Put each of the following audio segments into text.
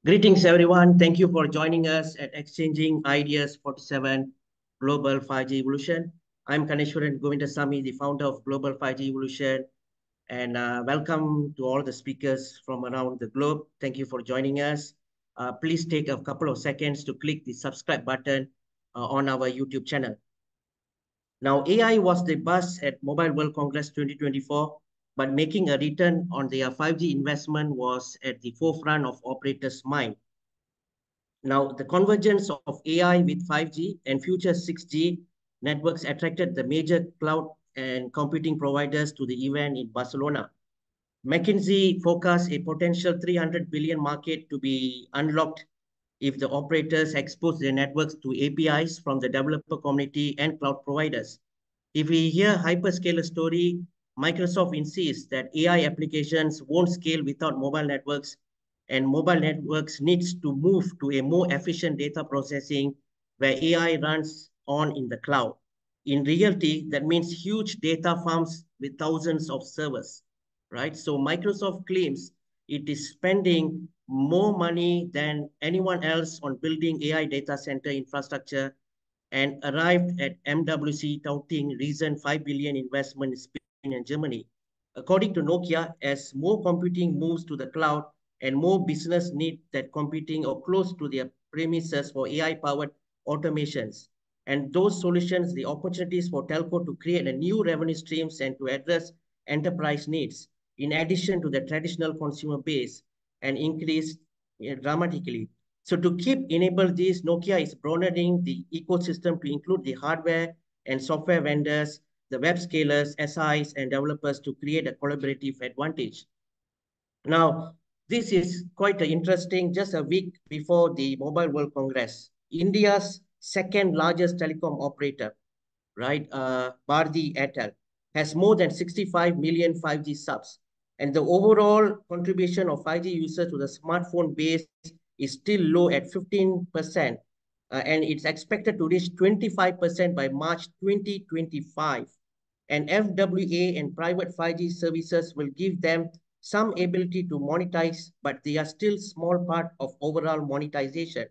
Greetings, everyone. Thank you for joining us at Exchanging Ideas 47 Global 5G Evolution. I'm Kaneshwaran Govindasamy, the founder of Global 5G Evolution, and welcome to all the speakers from around the globe. Thank you for joining us. Please take a couple of seconds to click the subscribe button on our YouTube channel. Now, AI was the buzz at Mobile World Congress 2024, but making a return on their 5G investment was at the forefront of operators' mind. Now, the convergence of AI with 5G and future 6G networks attracted the major cloud and computing providers to the event in Barcelona. McKinsey forecasts a potential 300 billion market to be unlocked if the operators expose their networks to APIs from the developer community and cloud providers. If we hear hyperscaler story, Microsoft insists that AI applications won't scale without mobile networks, and mobile networks needs to move to a more efficient data processing where AI runs on in the cloud. In reality, that means huge data farms with thousands of servers, right? So Microsoft claims it is spending more money than anyone else on building AI data center infrastructure and arrived at MWC touting recent 5 billion investment in Spain and Germany. According to Nokia, as more computing moves to the cloud and more business need that computing or close to their premises for AI-powered automations, and those solutions, the opportunities for telco to create a new revenue streams and to address enterprise needs, in addition to the traditional consumer base, and increase dramatically. So to keep enable this, Nokia is broadening the ecosystem to include the hardware and software vendors, the web scalers, SIs, and developers to create a collaborative advantage. Now, this is quite interesting. Just a week before the Mobile World Congress, India's second largest telecom operator, right, Bharti Airtel, has more than 65 million 5G subs. And the overall contribution of 5G users to the smartphone base is still low at 15%, and it's expected to reach 25% by March 2025. And FWA and private 5G services will give them some ability to monetize, but they are still small part of overall monetization.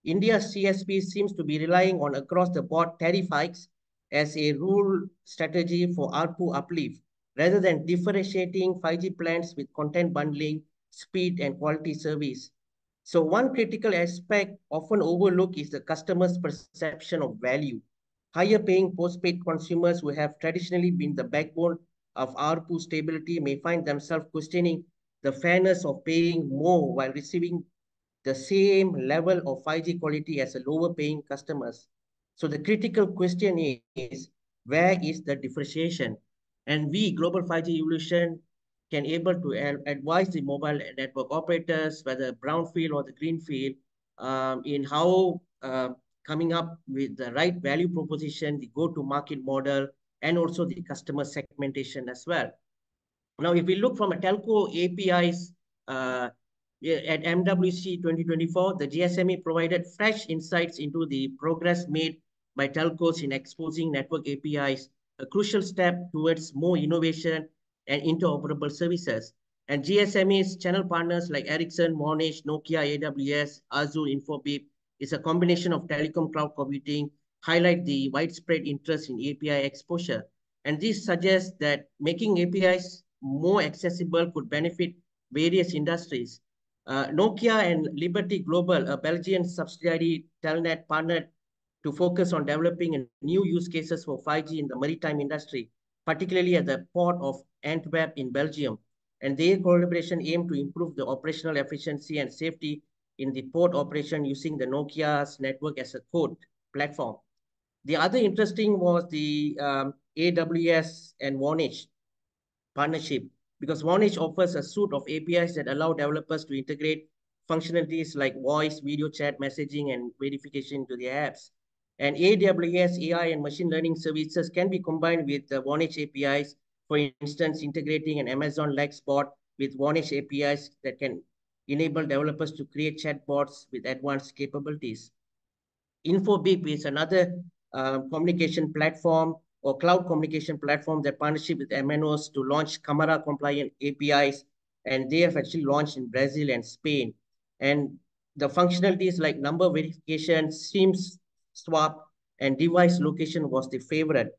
India's CSP seems to be relying on across-the-board tariff hikes as a rule strategy for ARPU uplift, rather than differentiating 5G plans with content bundling, speed, and quality service. So one critical aspect often overlooked is the customer's perception of value. Higher paying postpaid consumers who have traditionally been the backbone of ARPU stability may find themselves questioning the fairness of paying more while receiving the same level of 5G quality as a lower paying customers. So the critical question is, where is the differentiation? And we, Global 5G Evolution, can able to advise the mobile network operators, whether brownfield or the greenfield, in how coming up with the right value proposition, the go-to-market model, and also the customer segmentation as well. Now, if we look from a telco APIs at MWC 2024, the GSMA provided fresh insights into the progress made by telcos in exposing network APIs, a crucial step towards more innovation and interoperable services. And GSMA's channel partners like Ericsson, Vonage, Nokia, AWS, Azure, Infobip is a combination of telecom cloud computing, highlight the widespread interest in API exposure. And this suggests that making APIs more accessible could benefit various industries. Nokia and Liberty Global, a Belgian subsidiary Telnet, partnered to focus on developing new use cases for 5G in the maritime industry, particularly at the port of Antwerp in Belgium. And their collaboration aimed to improve the operational efficiency and safety in the port operation using the Nokia's network as a code platform. The other interesting was the AWS and Vonage partnership, because Vonage offers a suite of APIs that allow developers to integrate functionalities like voice, video chat, messaging, and verification to their apps. And AWS AI and machine learning services can be combined with the Vonage APIs, for instance, integrating an Amazon Lex bot with Vonage APIs that can enable developers to create chatbots with advanced capabilities. Infobip is another communication platform or cloud communication platform that partnership with MNOs to launch Camara compliant APIs, and they have actually launched in Brazil and Spain. And the functionalities like number verification, SIM swap, and device location was the favorite.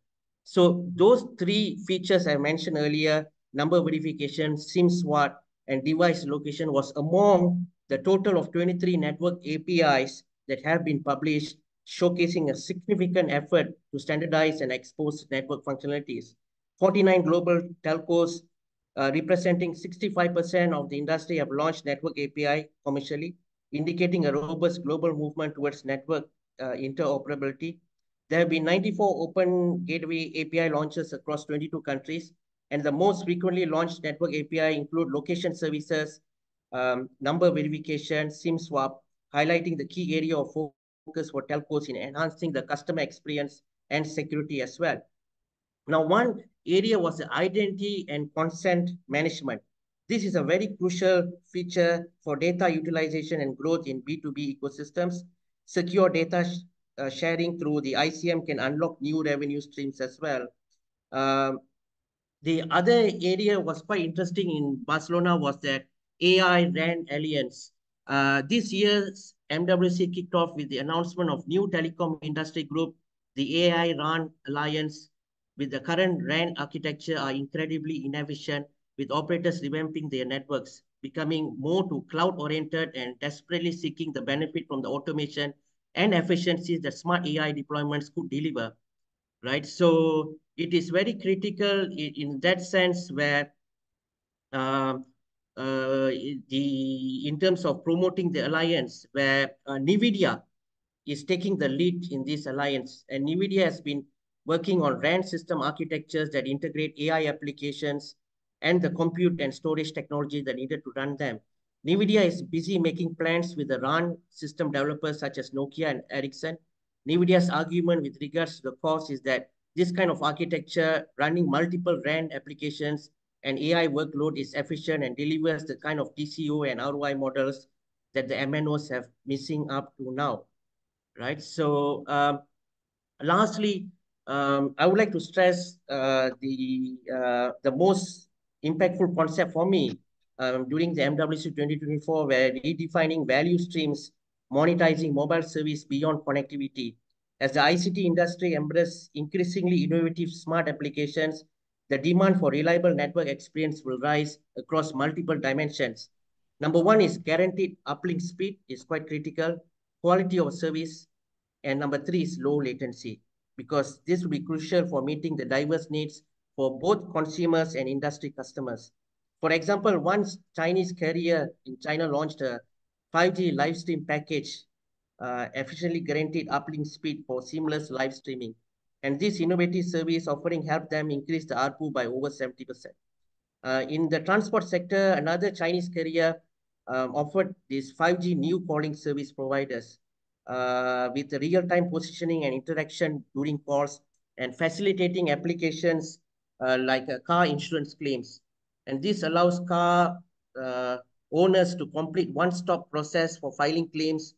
So those three features I mentioned earlier, number verification, SIM swap, and device location was among the total of 23 network APIs that have been published, showcasing a significant effort to standardize and expose network functionalities. 49 global telcos representing 65% of the industry have launched network API commercially, indicating a robust global movement towards network interoperability. There have been 94 open gateway API launches across 22 countries, and the most frequently launched network API include location services, number verification, SIM swap, highlighting the key area of focus for telcos in enhancing the customer experience and security as well. Now, one area was the identity and consent management. This is a very crucial feature for data utilization and growth in B2B ecosystems. Secure data sharing through the ICM can unlock new revenue streams as well. Um, the other area was quite interesting in Barcelona was that AI RAN Alliance. This year's MWC kicked off with the announcement of new telecom industry group, the AI RAN Alliance. With the current RAN architecture are incredibly inefficient, with operators revamping their networks, becoming more to cloud-oriented and desperately seeking the benefit from the automation and efficiencies that smart AI deployments could deliver, right? So it is very critical in that sense where uh, in terms of promoting the alliance, where NVIDIA is taking the lead in this alliance, and NVIDIA has been working on RAN system architectures that integrate AI applications and the compute and storage technology that needed to run them. NVIDIA is busy making plans with the RAN system developers such as Nokia and Ericsson. NVIDIA's argument with regards to the cost is that this kind of architecture running multiple RAN applications and AI workload is efficient and delivers the kind of TCO and ROI models that the MNOs have missing up to now, right? So lastly, I would like to stress the most impactful concept for me during the MWC 2024, where redefining value streams, monetizing mobile service beyond connectivity. As the ICT industry embraces increasingly innovative smart applications, the demand for reliable network experience will rise across multiple dimensions. Number one is guaranteed uplink speed is quite critical, quality of service, and number three is low latency, because this will be crucial for meeting the diverse needs for both consumers and industry customers. For example, one Chinese carrier in China launched a 5G live stream package, efficiently guaranteed uplink speed for seamless live streaming. And this innovative service offering helped them increase the ARPU by over 70%. In the transport sector, another Chinese carrier offered these 5G new calling service providers with real-time positioning and interaction during calls and facilitating applications like car insurance claims. And this allows car uh, owners to complete one-stop process for filing claims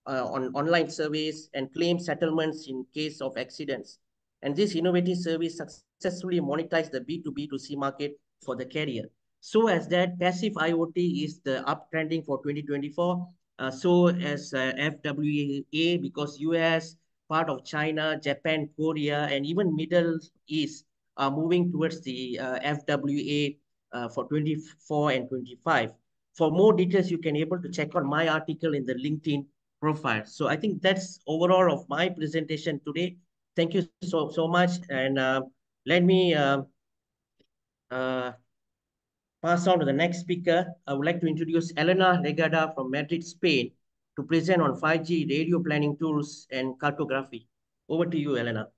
on online service and claim settlements in case of accidents. And this innovative service successfully monetized the B2B2C market for the carrier. So as that passive IoT is the uptrending for 2024, so as FWA, because US, part of China, Japan, Korea, and even Middle East are moving towards the FWA for 24 and 25. For more details, you can able to check on my article in the LinkedIn profile. So I think that's overall of my presentation today. Thank you so much. And let me uh, pass on to the next speaker. I would like to introduce Elena Legada from Madrid, Spain, to present on 5G radio planning tools and cartography. Over to you, Elena.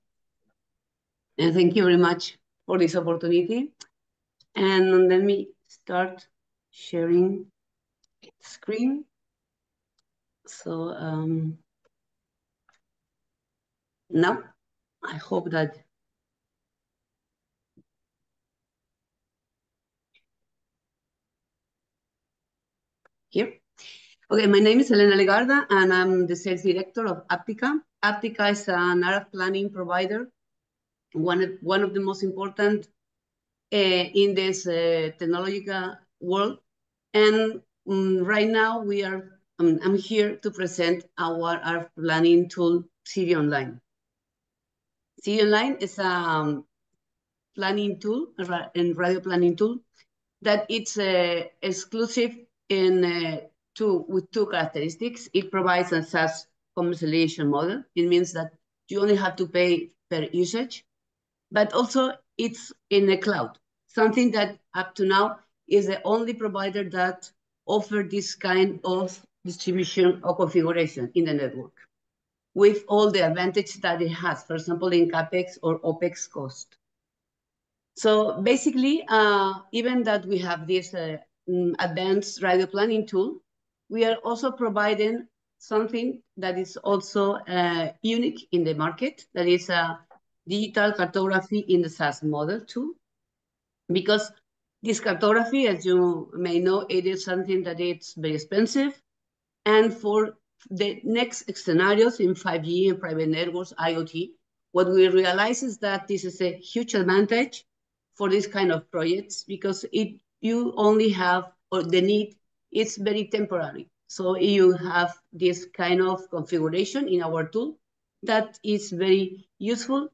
And thank you very much for this opportunity. And let me start sharing screen. So now I hope that here. Okay, my name is Elena Legarda, and I'm the sales director of Aptica. Aptica is an RF planning provider, one of the most important in this technological world. And right now we are I'm here to present our RF planning tool, City Online. City Online is a planning tool, and radio planning tool, that it's exclusive with two characteristics. It provides a SaaS commercialization model. It means that you only have to pay per usage, but also it's in the cloud, something that up to now is the only provider that offers this kind of distribution or configuration in the network, with all the advantage that it has, for example, in CapEx or OpEx cost. So basically, even that we have this advanced radio planning tool, we are also providing something that is also unique in the market, that is a digital cartography in the SaaS model too. Because this cartography, as you may know, it is something that it's very expensive. And for the next scenarios in 5G and private networks, IoT, what we realize is that this is a huge advantage for this kind of projects, because you only have, or the need is very temporary. So you have this kind of configuration in our tool that is very useful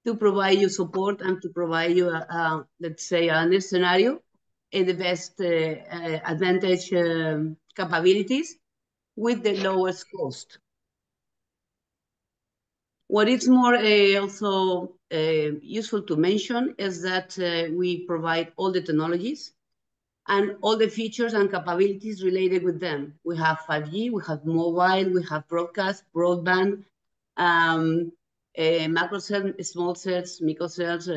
to provide you support and to provide you, let's say, a scenario in the best advantage capabilities with the lowest cost. What is more also useful to mention is that we provide all the technologies and all the features and capabilities related with them. We have 5G, we have mobile, we have broadcast, broadband, macro cells, small cells, micro cells,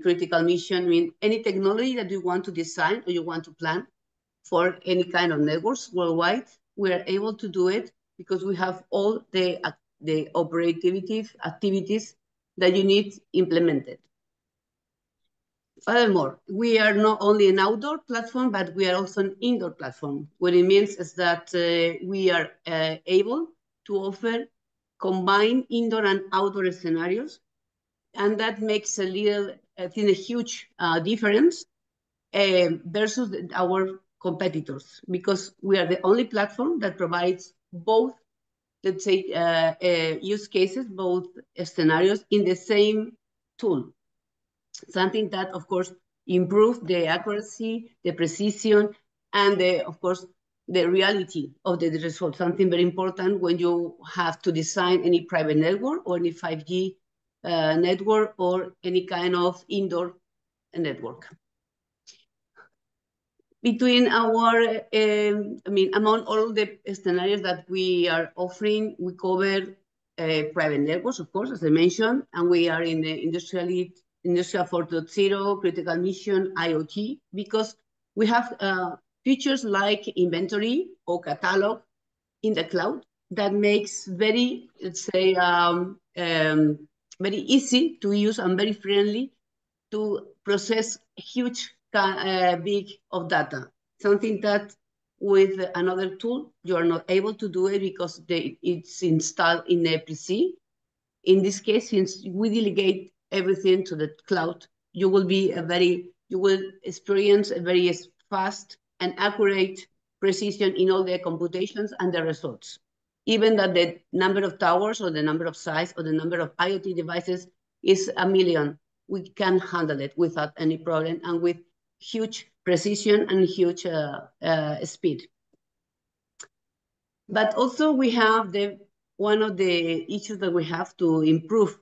critical mission, any technology that you want to design or you want to plan for any kind of networks worldwide, we are able to do it because we have all the operative activities that you need implemented. Furthermore, we are not only an outdoor platform, but we are also an indoor platform. What it means is that we are able to offer combined indoor and outdoor scenarios, and that makes a huge difference versus our competitors, because we are the only platform that provides both, let's say, use cases, both scenarios in the same tool. Something that, of course, improves the accuracy, the precision, and of course, the reality of the result. Something very important when you have to design any private network or any 5G network or any kind of indoor network. Between our, among all the scenarios that we are offering, we cover private networks, of course, as I mentioned, and we are in the Industrial 4.0, critical mission, IoT, because we have features like inventory or catalog in the cloud that makes very, let's say, very easy to use and very friendly to process huge big of data, something that with another tool, you are not able to do it because it's installed in a PC. In this case, since we delegate everything to the cloud, you will experience a very fast and accurate precision in all the computations and the results. Even that the number of towers or the number of sites or the number of IoT devices is 1 million, we can handle it without any problem and with huge precision and huge speed. But also we have one of the issues that we have to improve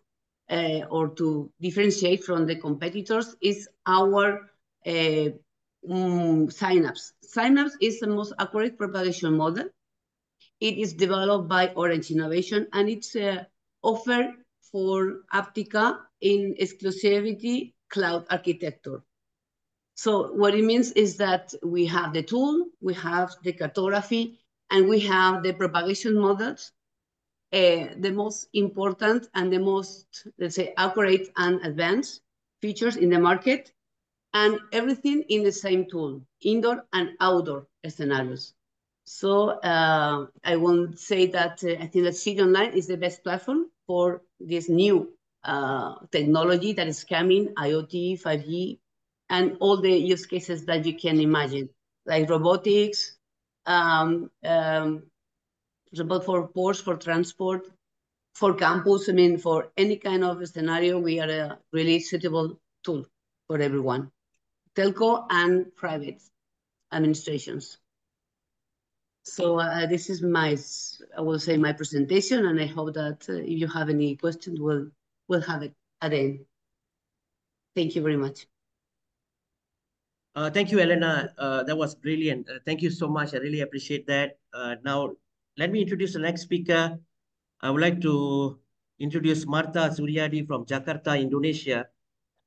or to differentiate from the competitors is our Synapse. Synapse is the most accurate propagation model. It is developed by Orange Innovation, and it's offered for Aptica in exclusivity cloud architecture. So what it means is that we have the tool, we have the cartography, and we have the propagation models, the most important and the most, let's say, accurate and advanced features in the market, and everything in the same tool, indoor and outdoor scenarios. So I will say that I think that City Online is the best platform for this new technology that is coming, IoT, 5G, and all the use cases that you can imagine, like robotics, So both for ports, for transport, for campus, I mean, for any kind of scenario, we are a really suitable tool for everyone, telco and private administrations. So this is my, I will say, my presentation, and I hope that if you have any questions, we'll have it at the end. Thank you very much. Thank you, Elena. That was brilliant. Thank you so much. I really appreciate that. Now, let me introduce the next speaker. I would like to introduce Martha Suryadi from Jakarta, Indonesia,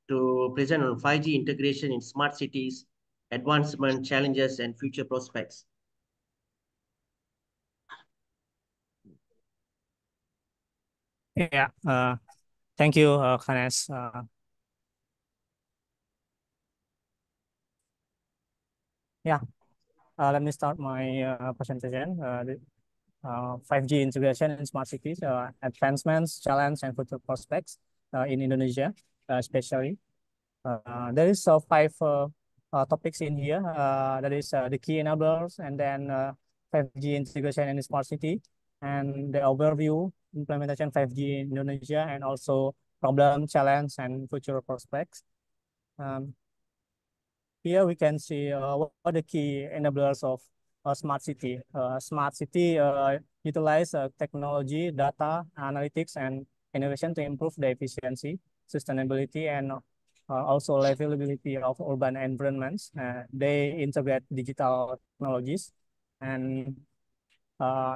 to present on 5G integration in smart cities, advancement, challenges, and future prospects. Yeah, thank you, Ganesh. Yeah, let me start my presentation. 5G integration in smart cities, advancements, challenges, and future prospects in Indonesia, especially. There is five topics in here. That is the key enablers, and then 5G integration in smart city, and the overview, implementation 5G in Indonesia, and also problem, challenge, and future prospects. Here we can see what are the key enablers of smart city. Smart city utilize technology, data, analytics, and innovation to improve the efficiency, sustainability, and also livability of urban environments. They integrate digital technologies and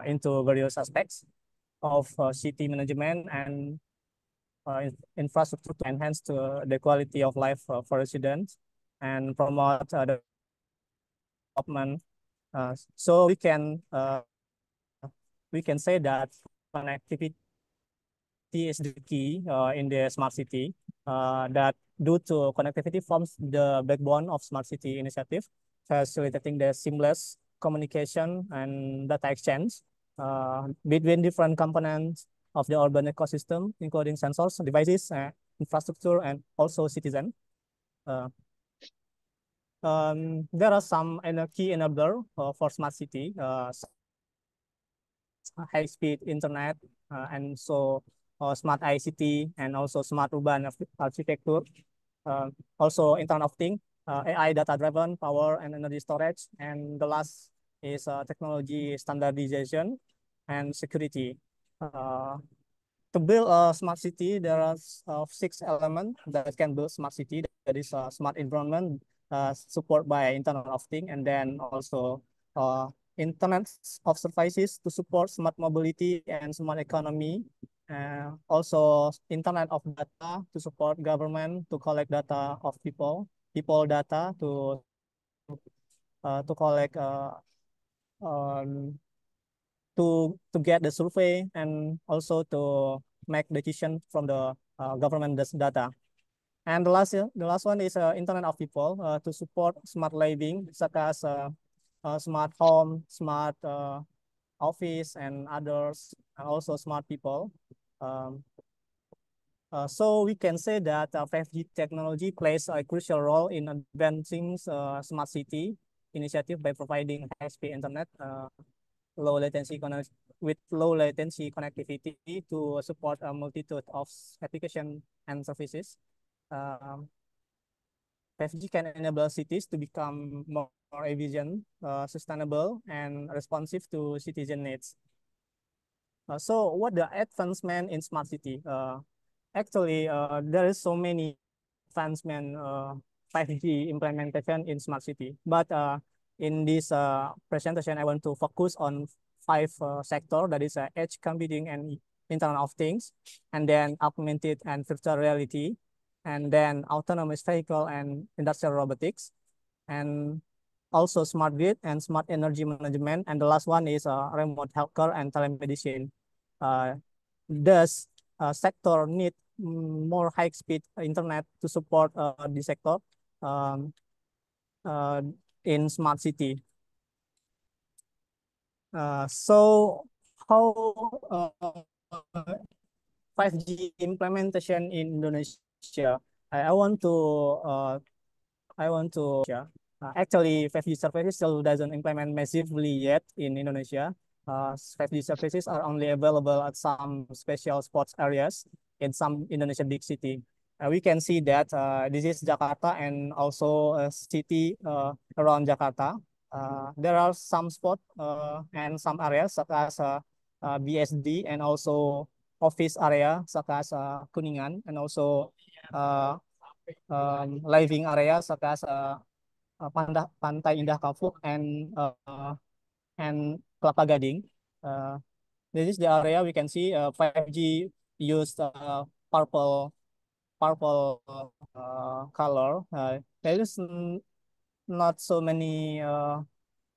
into various aspects of city management and infrastructure to enhance the quality of life for residents and promote the development. So we can say that connectivity is the key in the smart city. That due to connectivity forms the backbone of smart city initiative, facilitating the seamless communication and data exchange between different components of the urban ecosystem, including sensors, devices, infrastructure, and also citizens. There are some key enablers for smart city, high-speed internet, and so smart ICT, and also smart urban architecture. Also Internet of Things, AI data-driven power and energy storage, and the last is technology standardization and security. To build a smart city, there are 6 elements that can build smart city. That is smart environment, support by Internet of Things, and then also Internet of Services to support smart mobility and smart economy. Also Internet of Data to support government to collect data of people data to collect to get the survey and also to make decision from the government data. And the last one is Internet of People to support smart living, such as smart home, smart office, and others, and also smart people. So we can say that 5G technology plays a crucial role in advancing smart city initiative by providing high-speed internet, low latency connectivity to support a multitude of applications and services. 5G can enable cities to become more efficient, sustainable, and responsive to citizen needs. So what the advancement in smart city? Actually, there is so many advancement 5G implementation in smart city, but in this presentation, I want to focus on 5 sectors, that is edge computing and Internet of Things, and then augmented and virtual reality, and then autonomous vehicle and industrial robotics, and also smart grid and smart energy management, and the last one is remote healthcare and telemedicine. Does sector need more high-speed internet to support the sector in smart city? So how 5G implementation in Indonesia? I want to actually 5G services still doesn't implement massively yet in Indonesia. 5G services are only available at some special sports areas in some Indonesian big city. We can see that this is Jakarta and also a city around Jakarta. There are some spots and some areas such as BSD and also office area such as Kuningan and also living area such as Pantai Indah Kapuk and Kelapa Gading. This is the area we can see 5G used purple color. There is not so many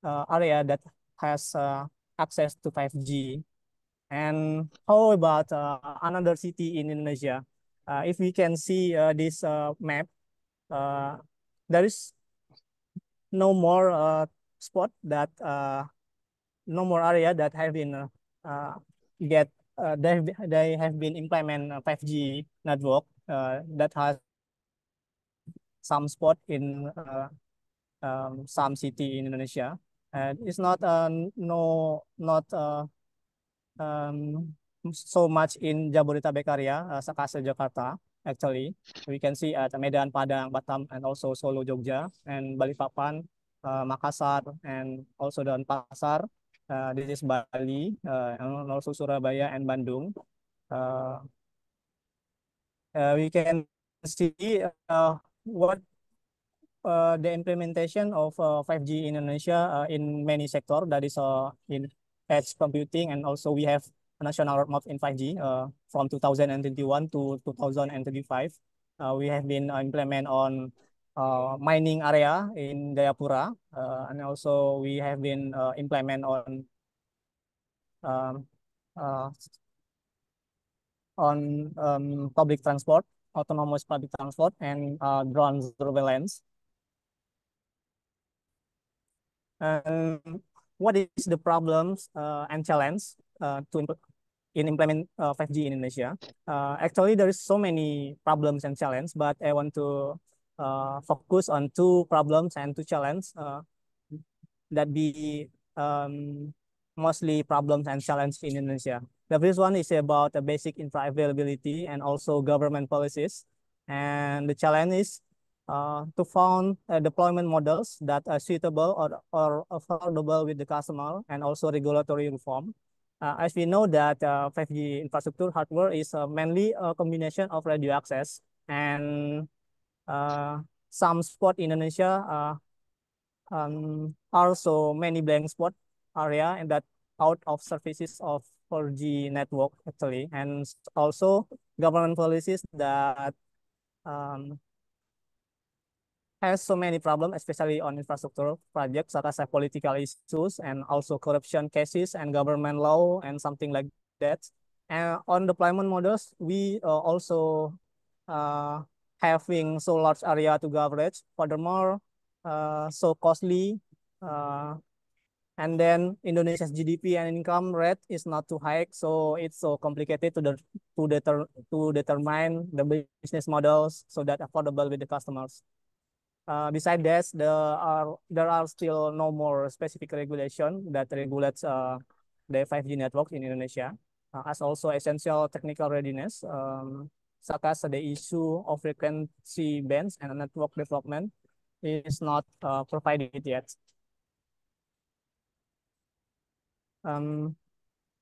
area that has access to 5G. And how about another city in Indonesia? If we can see this map, there is no more spot that no more area that have been get they have been implement 5G network that has some spot in some city in Indonesia. It's not not so much in Jabodetabek area, Sekasa, Jakarta. Actually, we can see at Medan, Padang, Batam, and also Solo, Jogja, and Balikpapan, Makassar, and also Denpasar. This is Bali, and also Surabaya and Bandung. We can see what the implementation of 5G in Indonesia in many sectors. That is in edge computing, and also we have a national roadmap in 5G from 2021 to 2025. We have been implement on mining area in Jayapura, and also we have been implement um, uh, on public transport, autonomous public transport, and drone surveillance. And what is the problems and challenge in implement 5G in Indonesia? Actually, there is so many problems and challenges, but I want to focus on two problems and two challenges that be mostly problems and challenges in Indonesia. The first one is about the basic infra availability and also government policies. And the challenge is to find deployment models that are suitable or affordable with the customer, and also regulatory reform. As we know that 5G infrastructure hardware is mainly a combination of radio access and some spot in Indonesia also many blank spot area and that out of services of 4G network actually, and also government policies that has so many problems, especially on infrastructure projects such as political issues and also corruption cases and government law and something like that. And on deployment models, we also having so large area to coverage. Furthermore, so costly, and then Indonesia's GDP and income rate is not too high, so it's so complicated to determine the business models so that affordable with the customers. Besides that, there are still no more specific regulation that regulates the 5G network in Indonesia, as also essential technical readiness, such as the issue of frequency bands and network development is not provided yet.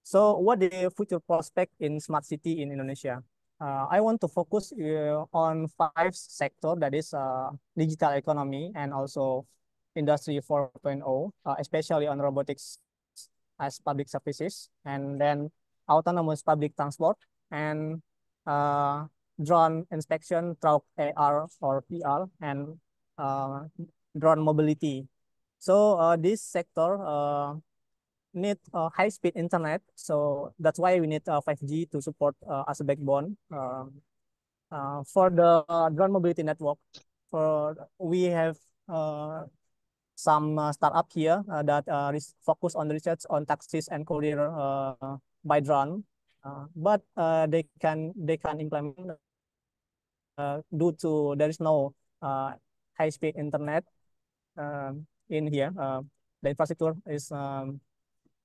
So what the future prospect in smart city in Indonesia? I want to focus on 5 sectors, that is digital economy and also industry 4.0, especially on robotics as public services, and then autonomous public transport and drone inspection through AR or PR, and drone mobility. So this sector need high-speed internet, so that's why we need 5G to support as a backbone. For the drone mobility network, we have some startup here that focus on research on taxis and courier by drone, but they can implement due to there is no high-speed internet in here. The infrastructure is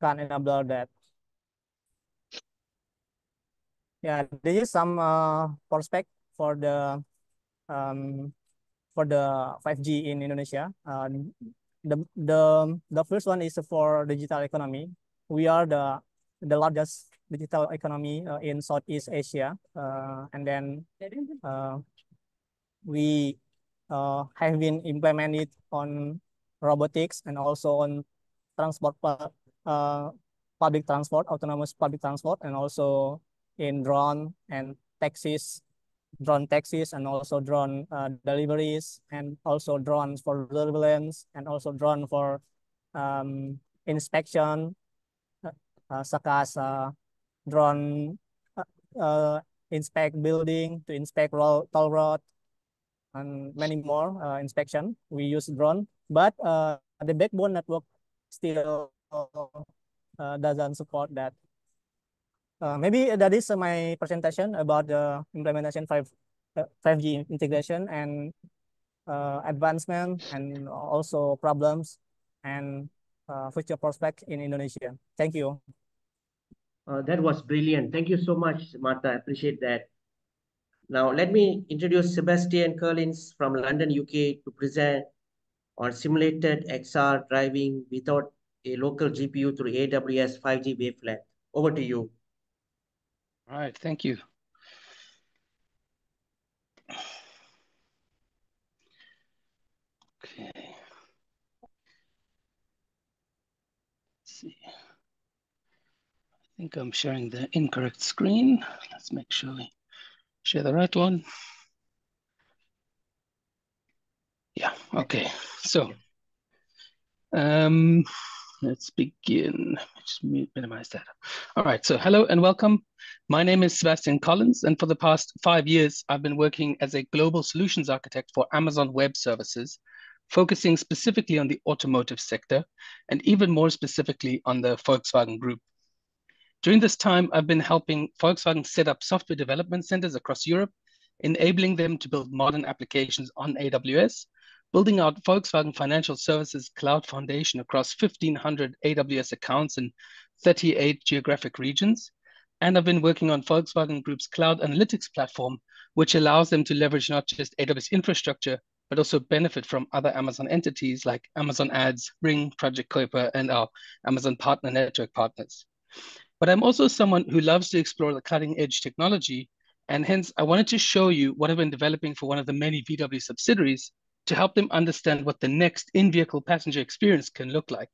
can enable that. Yeah, this is some prospect for the 5G in Indonesia. The first one is for digital economy. We are the largest digital economy in Southeast Asia, and then we have been implemented on robotics and also on transport, public transport, autonomous public transport, and also in drone taxis, and also drone deliveries, and also drones for surveillance, and also drone for inspection, such as drone inspect building, to inspect toll road, and many more inspection. We use drone, but the backbone network still doesn't support that. Maybe that is my presentation about the implementation 5G integration and advancement, and also problems and future prospects in Indonesia. Thank you. That was brilliant. Thank you so much, Martha. I appreciate that. Now, let me introduce Sebastian Collins from London, UK, to present on simulated XR driving without a local GPU through AWS 5G wavelength. Over to you. All right, thank you. Okay. Let's see. I think I'm sharing the incorrect screen. Let's make sure we share the right one. Yeah, okay. So let's begin. Just minimize that. All right, so hello and welcome. My name is Sebastian Collins, and for the past 5 years, I've been working as a global solutions architect for Amazon Web Services, focusing specifically on the automotive sector, and even more specifically on the Volkswagen Group. During this time, I've been helping Volkswagen set up software development centers across Europe, enabling them to build modern applications on AWS, building out Volkswagen Financial Services Cloud Foundation across 1,500 AWS accounts in 38 geographic regions. And I've been working on Volkswagen Group's cloud analytics platform, which allows them to leverage not just AWS infrastructure, but also benefit from other Amazon entities like Amazon Ads, Ring, Project Kuiper, and our Amazon Partner Network partners. But I'm also someone who loves to explore the cutting edge technology, and hence I wanted to show you what I've been developing for one of the many VW subsidiaries to help them understand what the next in-vehicle passenger experience can look like.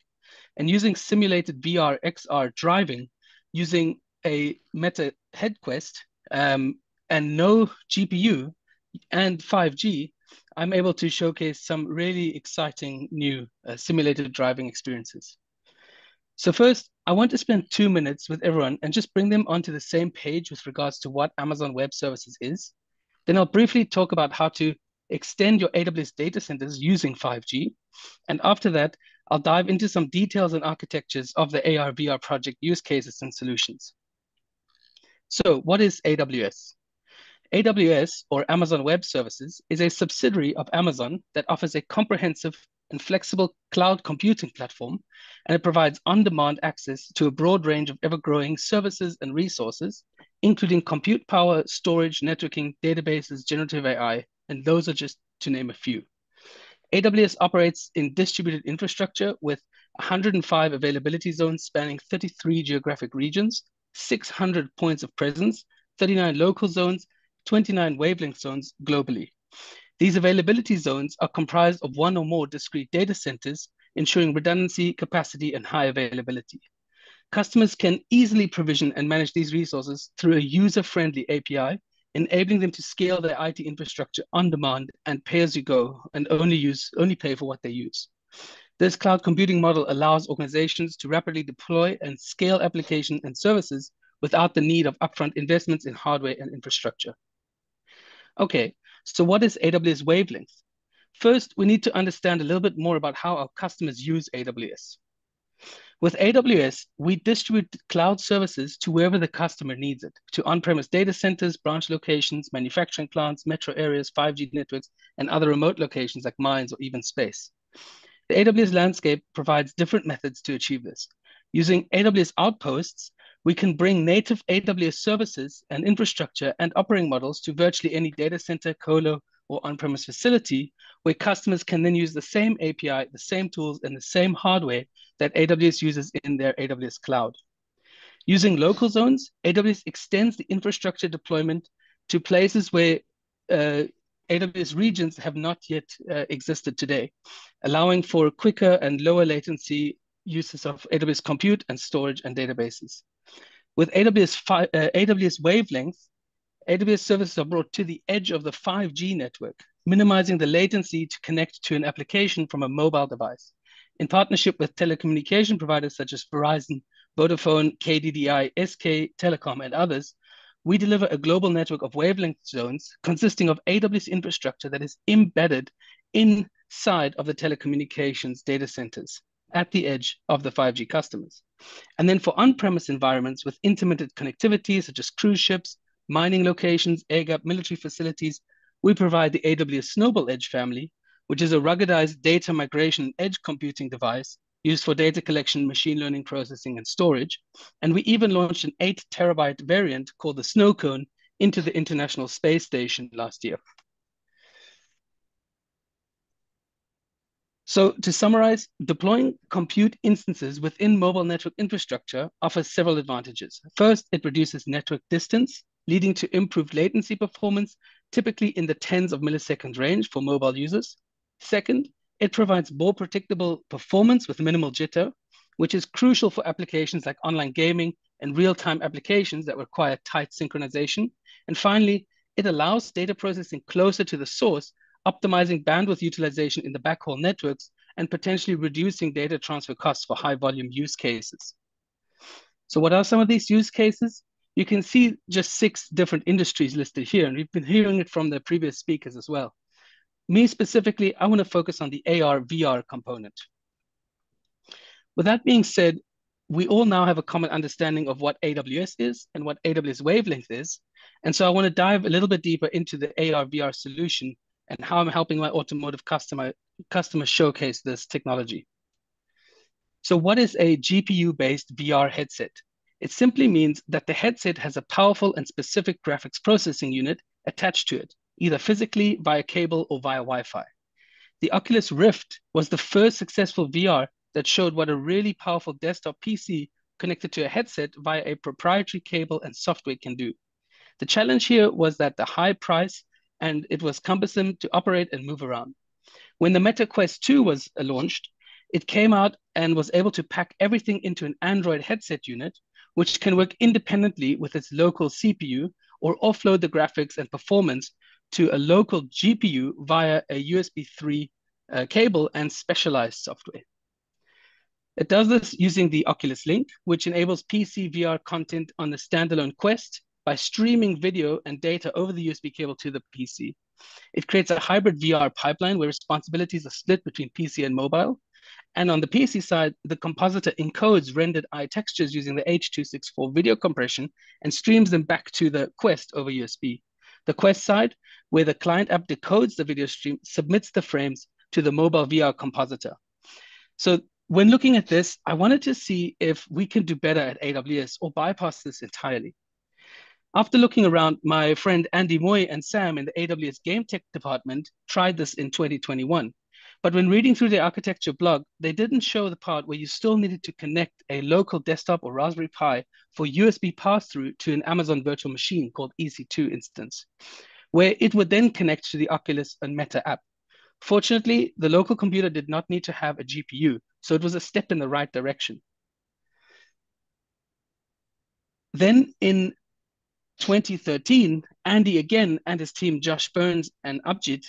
And using simulated VR XR driving, using a Meta HeadQuest and no GPU and 5G, I'm able to showcase some really exciting new simulated driving experiences. So first, I want to spend 2 minutes with everyone and just bring them onto the same page with regards to what Amazon Web Services is. Then I'll briefly talk about how to extend your AWS data centers using 5G. And after that, I'll dive into some details and architectures of the AR/VR project use cases and solutions. So what is AWS? AWS, or Amazon Web Services, is a subsidiary of Amazon that offers a comprehensive and flexible cloud computing platform, and it provides on-demand access to a broad range of ever-growing services and resources, including compute power, storage, networking, databases, generative AI, and those are just to name a few. AWS operates in distributed infrastructure with 105 availability zones spanning 33 geographic regions, 600 points of presence, 39 local zones, 29 wavelength zones globally. These availability zones are comprised of one or more discrete data centers, ensuring redundancy, capacity, and high availability. Customers can easily provision and manage these resources through a user-friendly API, enabling them to scale their IT infrastructure on demand and pay as you go, and only pay for what they use. This cloud computing model allows organizations to rapidly deploy and scale applications and services without the need of upfront investments in hardware and infrastructure. Okay, so what is AWS Wavelength? First, we need to understand a little bit more about how our customers use AWS. With AWS, we distribute cloud services to wherever the customer needs it, to on-premise data centers, branch locations, manufacturing plants, metro areas, 5G networks, and other remote locations like mines or even space. The AWS landscape provides different methods to achieve this. Using AWS Outposts, we can bring native AWS services and infrastructure and operating models to virtually any data center, colo, or on-premise facility, where customers can then use the same API, the same tools, and the same hardware that AWS uses in their AWS cloud. Using local zones, AWS extends the infrastructure deployment to places where AWS regions have not yet existed today, allowing for quicker and lower latency uses of AWS compute and storage and databases. With AWS Wavelength, AWS services are brought to the edge of the 5G network, minimizing the latency to connect to an application from a mobile device. In partnership with telecommunication providers such as Verizon, Vodafone, KDDI, SK Telecom, and others, we deliver a global network of wavelength zones consisting of AWS infrastructure that is embedded inside of the telecommunications data centers at the edge of the 5G customers. And then for on-premise environments with intermittent connectivity, such as cruise ships, mining locations, air-gap military facilities, we provide the AWS Snowball Edge family, which is a ruggedized data migration edge computing device used for data collection, machine learning, processing, and storage. And we even launched an 8 terabyte variant called the Snow Cone into the International Space Station last year. So to summarize, deploying compute instances within mobile network infrastructure offers several advantages. First, it reduces network distance, leading to improved latency performance, typically in the tens of milliseconds range for mobile users. Second, it provides more predictable performance with minimal jitter, which is crucial for applications like online gaming and real-time applications that require tight synchronization. And finally, it allows data processing closer to the source, optimizing bandwidth utilization in the backhaul networks and potentially reducing data transfer costs for high volume use cases. So what are some of these use cases? You can see just 6 different industries listed here, and we've been hearing it from the previous speakers as well. Me specifically, I want to focus on the AR/VR component. With that being said, we all now have a common understanding of what AWS is and what AWS Wavelength is. And so I want to dive a little bit deeper into the AR/VR solution and how I'm helping my automotive customer showcase this technology. So what is a GPU-based VR headset? It simply means that the headset has a powerful and specific graphics processing unit attached to it, either physically, via cable, or via Wi-Fi. The Oculus Rift was the first successful VR that showed what a really powerful desktop PC connected to a headset via a proprietary cable and software can do. The challenge here was that the high price and it was cumbersome to operate and move around. When the Meta Quest 2 was launched, it came out and was able to pack everything into an Android headset unit, which can work independently with its local CPU or offload the graphics and performance to a local GPU via a USB 3 cable and specialized software. It does this using the Oculus Link, which enables PC VR content on the standalone Quest by streaming video and data over the USB cable to the PC. It creates a hybrid VR pipeline where responsibilities are split between PC and mobile. And on the PC side, the compositor encodes rendered eye textures using the H.264 video compression and streams them back to the Quest over USB. The Quest side, where the client app decodes the video stream, submits the frames to the mobile VR compositor. So when looking at this, I wanted to see if we can do better at AWS or bypass this entirely. After looking around, my friend Andy Moy and Sam in the AWS Game Tech department tried this in 2021. But when reading through the architecture blog, they didn't show the part where you still needed to connect a local desktop or Raspberry Pi for USB pass-through to an Amazon virtual machine called EC2 instance, where it would then connect to the Oculus and Meta app. Fortunately, the local computer did not need to have a GPU, so it was a step in the right direction. Then in 2013, Andy again and his team, Josh Burns and Abjit,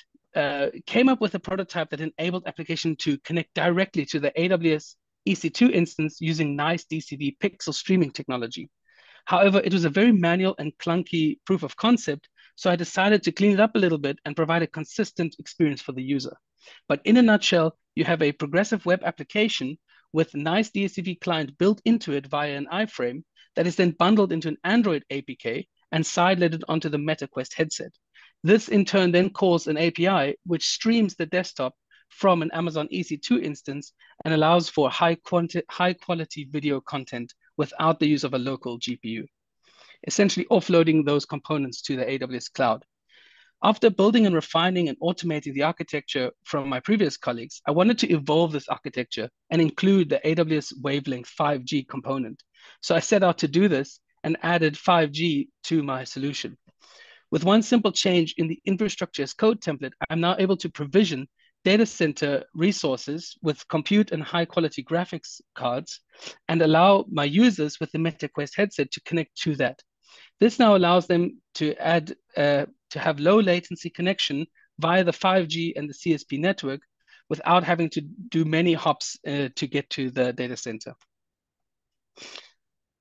came up with a prototype that enabled application to connect directly to the AWS EC2 instance using nice DCV pixel streaming technology. However, it was a very manual and clunky proof of concept, so I decided to clean it up a little bit and provide a consistent experience for the user. But in a nutshell, you have a progressive web application with nice DCV client built into it via an iframe that is then bundled into an Android APK and side-loaded onto the Meta Quest headset. This in turn then calls an API which streams the desktop from an Amazon EC2 instance and allows for high quality video content without the use of a local GPU, essentially offloading those components to the AWS cloud. After building and refining and automating the architecture from my previous colleagues, I wanted to evolve this architecture and include the AWS Wavelength 5G component. So I set out to do this and added 5G to my solution. With one simple change in the infrastructure as code template, I'm now able to provision data center resources with compute and high quality graphics cards and allow my users with the MetaQuest headset to connect to that. This now allows them to have low latency connection via the 5G and the CSP network without having to do many hops to get to the data center.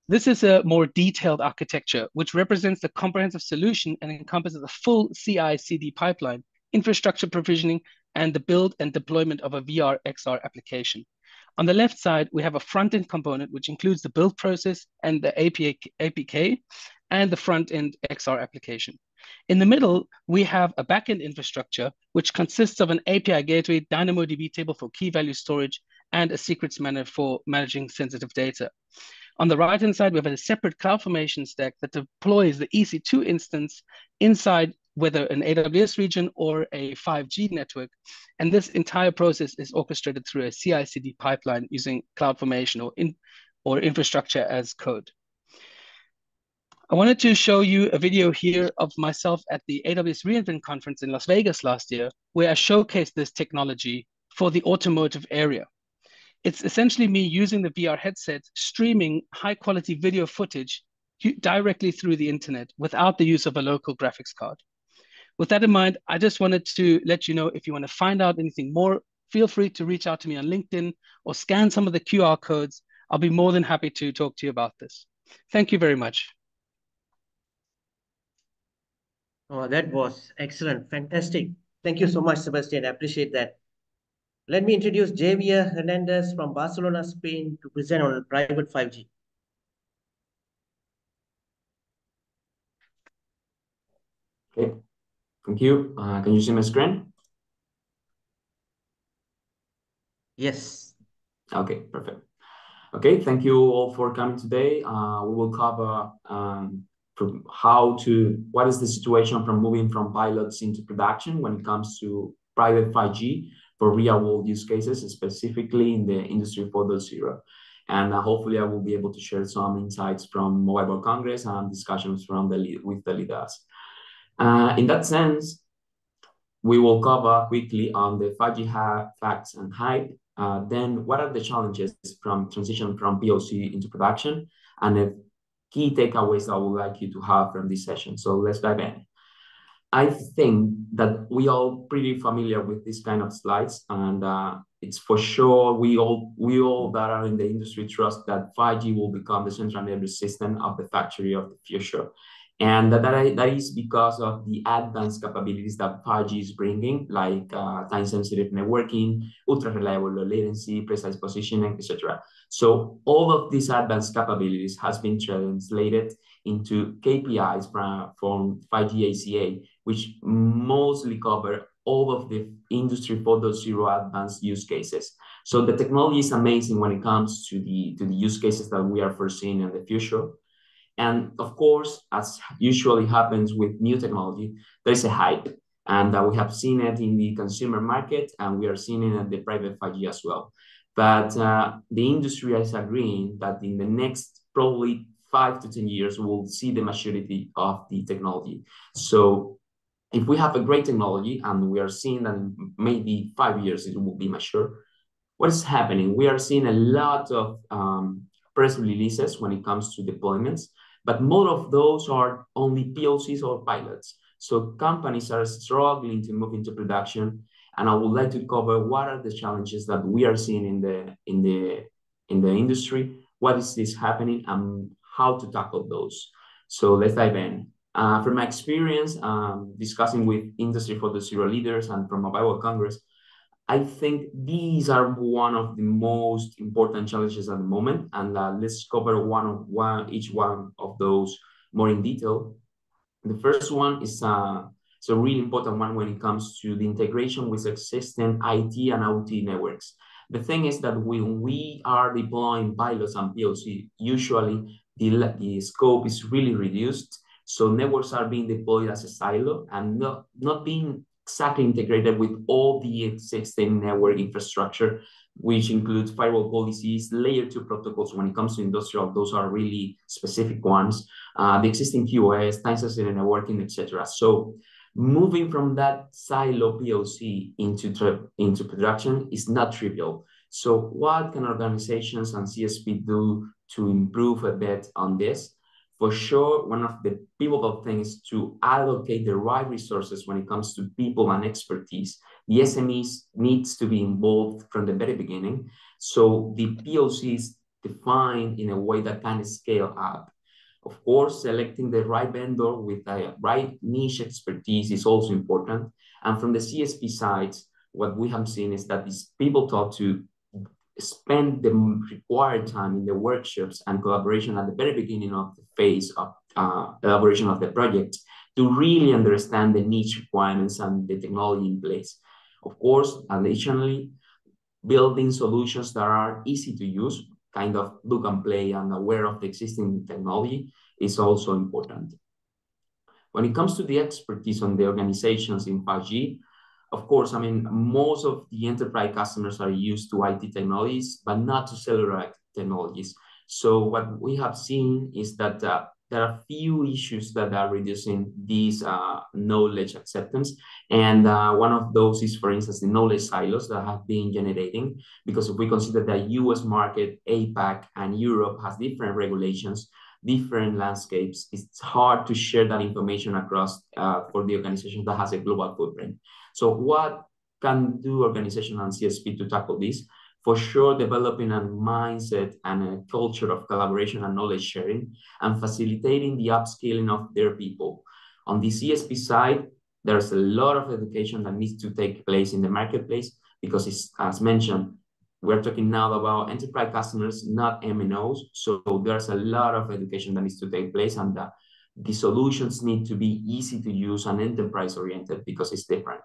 This is a more detailed architecture, which represents the comprehensive solution and encompasses a full CI/CD pipeline, infrastructure provisioning, and the build and deployment of a VR XR application. On the left side, we have a front-end component, which includes the build process and the APK, and the front-end XR application. In the middle, we have a back-end infrastructure, which consists of an API gateway, DynamoDB table for key value storage, and a secrets manager for managing sensitive data. On the right-hand side, we have a separate CloudFormation stack that deploys the EC2 instance inside whether an AWS region or a 5G network. And this entire process is orchestrated through a CI/CD pipeline using CloudFormation or infrastructure as code. I wanted to show you a video here of myself at the AWS reInvent conference in Las Vegas last year, where I showcased this technology for the automotive area. It's essentially me using the VR headset, streaming high quality video footage directly through the internet without the use of a local graphics card. With that in mind, I just wanted to let you know, if you want to find out anything more, feel free to reach out to me on LinkedIn or scan some of the QR codes. I'll be more than happy to talk to you about this. Thank you very much. Oh, that was excellent. Fantastic. Thank you so much, Sebastian. I appreciate that. Let me introduce Javier Hernandez from Barcelona, Spain, to present on private 5G. Okay, thank you. Can you see my screen? Yes. Okay, perfect. Okay, thank you all for coming today. We will cover what is the situation from moving from pilots into production when it comes to private 5G for real world use cases, specifically in the Industry 4.0. And hopefully I will be able to share some insights from Mobile World Congress and discussions with the leaders. In that sense, we will cover quickly on the 5G facts and hype. Then what are the challenges from transition from POC into production, and the key takeaways I would like you to have from this session. So let's dive in. I think that we all pretty familiar with this kind of slides, and it's for sure we all that are in the industry trust that 5G will become the central nervous system of the factory of the future. And that is because of the advanced capabilities that 5G is bringing, like time-sensitive networking, ultra-reliable low latency, precise positioning, etc. So all of these advanced capabilities has been translated into KPIs from 5G ACA, which mostly cover all of the Industry 4.0 advanced use cases. So the technology is amazing when it comes to the use cases that we are foreseeing in the future. And of course, as usually happens with new technology, there's a hype. And we have seen it in the consumer market, and we are seeing it in the private 5G as well. But the industry is agreeing that in the next probably 5 to 10 years, we'll see the maturity of the technology. So if we have a great technology, and we are seeing that in maybe 5 years it will be mature, what is happening? We are seeing a lot of press releases when it comes to deployments, but more of those are only POCs or pilots. So companies are struggling to move into production, and I would like to cover what are the challenges that we are seeing in the industry, what is this happening, and how to tackle those. So let's dive in. From my experience discussing with Industry 4.0 leaders and from Mobile World Congress, I think these are one of the most important challenges at the moment, and let's cover each one of those more in detail. The first one is So really important one when it comes to the integration with existing IT and OT networks. The thing is that when we are deploying pilots and POC, usually the scope is really reduced. So networks are being deployed as a silo and not being exactly integrated with all the existing network infrastructure, which includes firewall policies, layer 2 protocols. When it comes to industrial, those are really specific ones. The existing QoS, time-sensitive networking, etc. So moving from that silo POC into production is not trivial. So what can organizations and CSP do to improve a bit on this? For sure, one of the pivotal things to allocate the right resources when it comes to people and expertise. The SMEs needs to be involved from the very beginning. So the POC is defined in a way that can scale up. Of course, selecting the right vendor with the right niche expertise is also important. And from the CSP side, what we have seen is that these people talk to spend the required time in the workshops and collaboration at the very beginning of the phase of elaboration of the project to really understand the niche requirements and the technology in place. Of course, additionally, building solutions that are easy to use, kind of look and play and aware of the existing technology is also important. When it comes to the expertise on the organizations in 5G, of course, I mean, most of the enterprise customers are used to IT technologies, but not to cellular technologies. So what we have seen is that there are few issues that are reducing these knowledge acceptance. And one of those is, for instance, the knowledge silos that have been generating, because if we consider the US market, APAC, and Europe has different regulations, different landscapes, it's hard to share that information across for the organization that has a global footprint. So what can do organization and CSP to tackle this? For sure, developing a mindset and a culture of collaboration and knowledge sharing and facilitating the upskilling of their people. On the CSP side, there's a lot of education that needs to take place in the marketplace because it's, as mentioned, we're talking now about enterprise customers, not MNOs. So there's a lot of education that needs to take place, and the solutions need to be easy to use and enterprise oriented because it's different.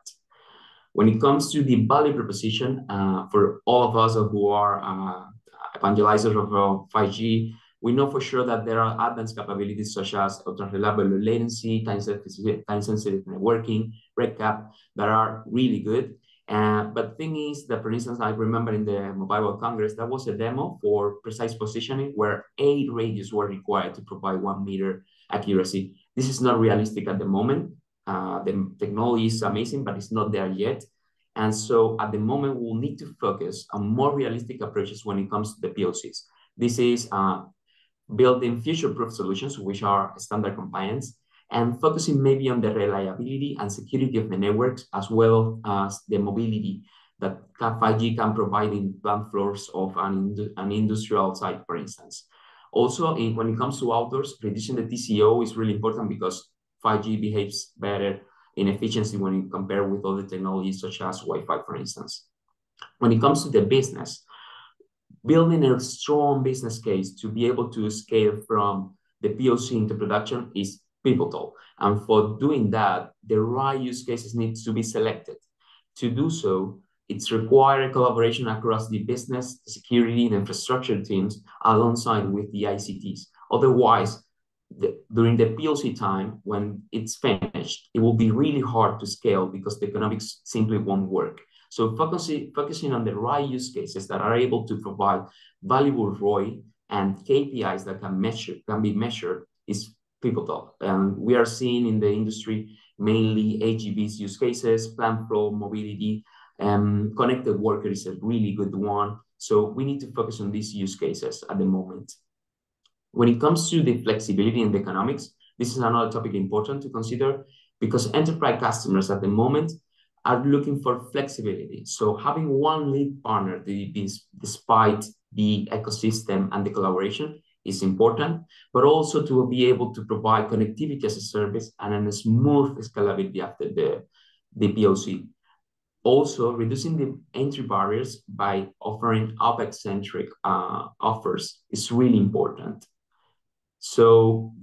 When it comes to the value proposition, for all of us who are evangelizers of 5G, we know for sure that there are advanced capabilities such as ultra-reliable latency, time-sensitive networking, RedCap that are really good. But the thing is that, for instance, I remember in the Mobile World Congress, that was a demo for precise positioning where 8 radios were required to provide 1 meter accuracy. This is not realistic at the moment. The technology is amazing, but it's not there yet. And so at the moment, we'll need to focus on more realistic approaches when it comes to the POCs. This is building future-proof solutions, which are standard compliance, and focusing maybe on the reliability and security of the networks, as well as the mobility that 5G can provide in plant floors of an industrial site, for instance. Also, when it comes to outdoors, reducing the TCO is really important because 5G behaves better in efficiency when you compare with other technologies such as Wi-Fi, for instance. When it comes to the business, building a strong business case to be able to scale from the POC into production is pivotal. And for doing that, the right use cases need to be selected. To do so, it's required collaboration across the business, the security, and infrastructure teams alongside with the ICTs. Otherwise, during the POC time, when it's finished, it will be really hard to scale because the economics simply won't work. So focusing on the right use cases that are able to provide valuable ROI and KPIs that can be measured is pivotal. And we are seeing in the industry mainly AGVs use cases, plant flow, mobility, connected worker is a really good one. So we need to focus on these use cases at the moment. When it comes to the flexibility and the economics, this is another topic important to consider because enterprise customers at the moment are looking for flexibility. So having one lead partner despite the ecosystem and the collaboration is important, but also to be able to provide connectivity as a service and a smooth scalability after the POC. Also, reducing the entry barriers by offering OpEx-centric offers is really important. So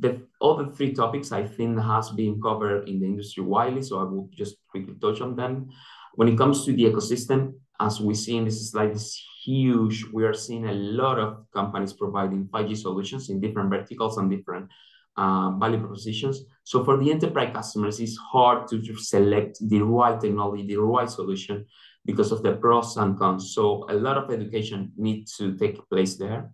all the three topics I think has been covered in the industry widely, so I will just quickly touch on them. When it comes to the ecosystem, as we see in this slide, is huge. We are seeing a lot of companies providing 5G solutions in different verticals and different value propositions. So for the enterprise customers, it's hard to select the right technology, the right solution, because of the pros and cons. So a lot of education needs to take place there.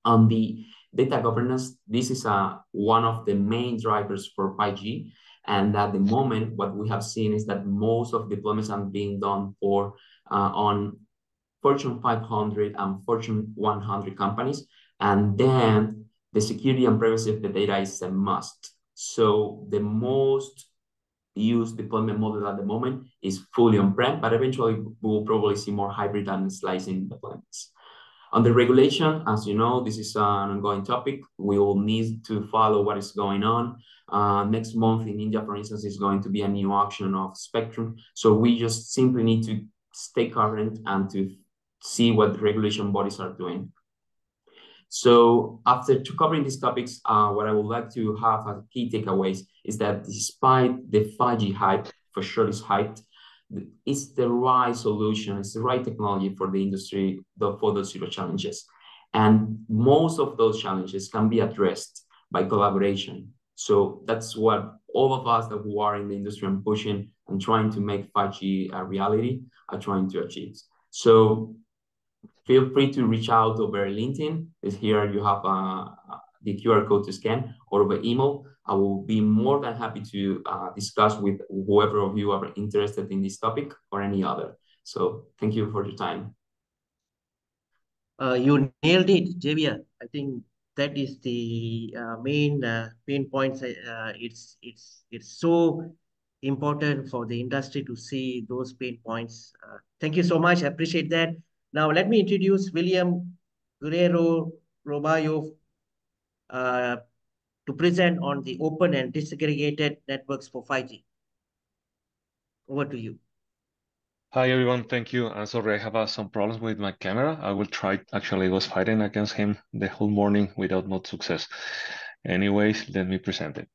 On the data governance, this is one of the main drivers for 5G. And at the moment, what we have seen is that most of deployments are being done on Fortune 500 and Fortune 100 companies. And then the security and privacy of the data is a must. So the most used deployment model at the moment is fully on-prem, but eventually we will probably see more hybrid and slicing deployments. On the regulation, as you know, this is an ongoing topic. We will need to follow what is going on. Next month in India, for instance, is going to be a new auction of spectrum. So we just simply need to stay current and to see what the regulation bodies are doing. So after covering these topics, what I would like to have as key takeaways is that despite the 5G hype, for sure is hyped, it's the right solution, it's the right technology for the industry for those zero challenges. And most of those challenges can be addressed by collaboration. So that's what all of us that who are in the industry and pushing and trying to make 5G a reality are trying to achieve. So feel free to reach out over LinkedIn. Here you have the QR code to scan, or over email. I will be more than happy to discuss with whoever of you are interested in this topic or any other. So thank you for your time. You nailed it, Javier. I think that is the main points. It's so important for the industry to see those pain points. Thank you so much. I appreciate that. Now let me introduce William Guerrero Robayo to present on the open and disaggregated networks for 5G. Over to you. Hi everyone, thank you. I'm sorry, I have some problems with my camera. I will try. Actually, I was fighting against him the whole morning without much success. Anyways, let me present it.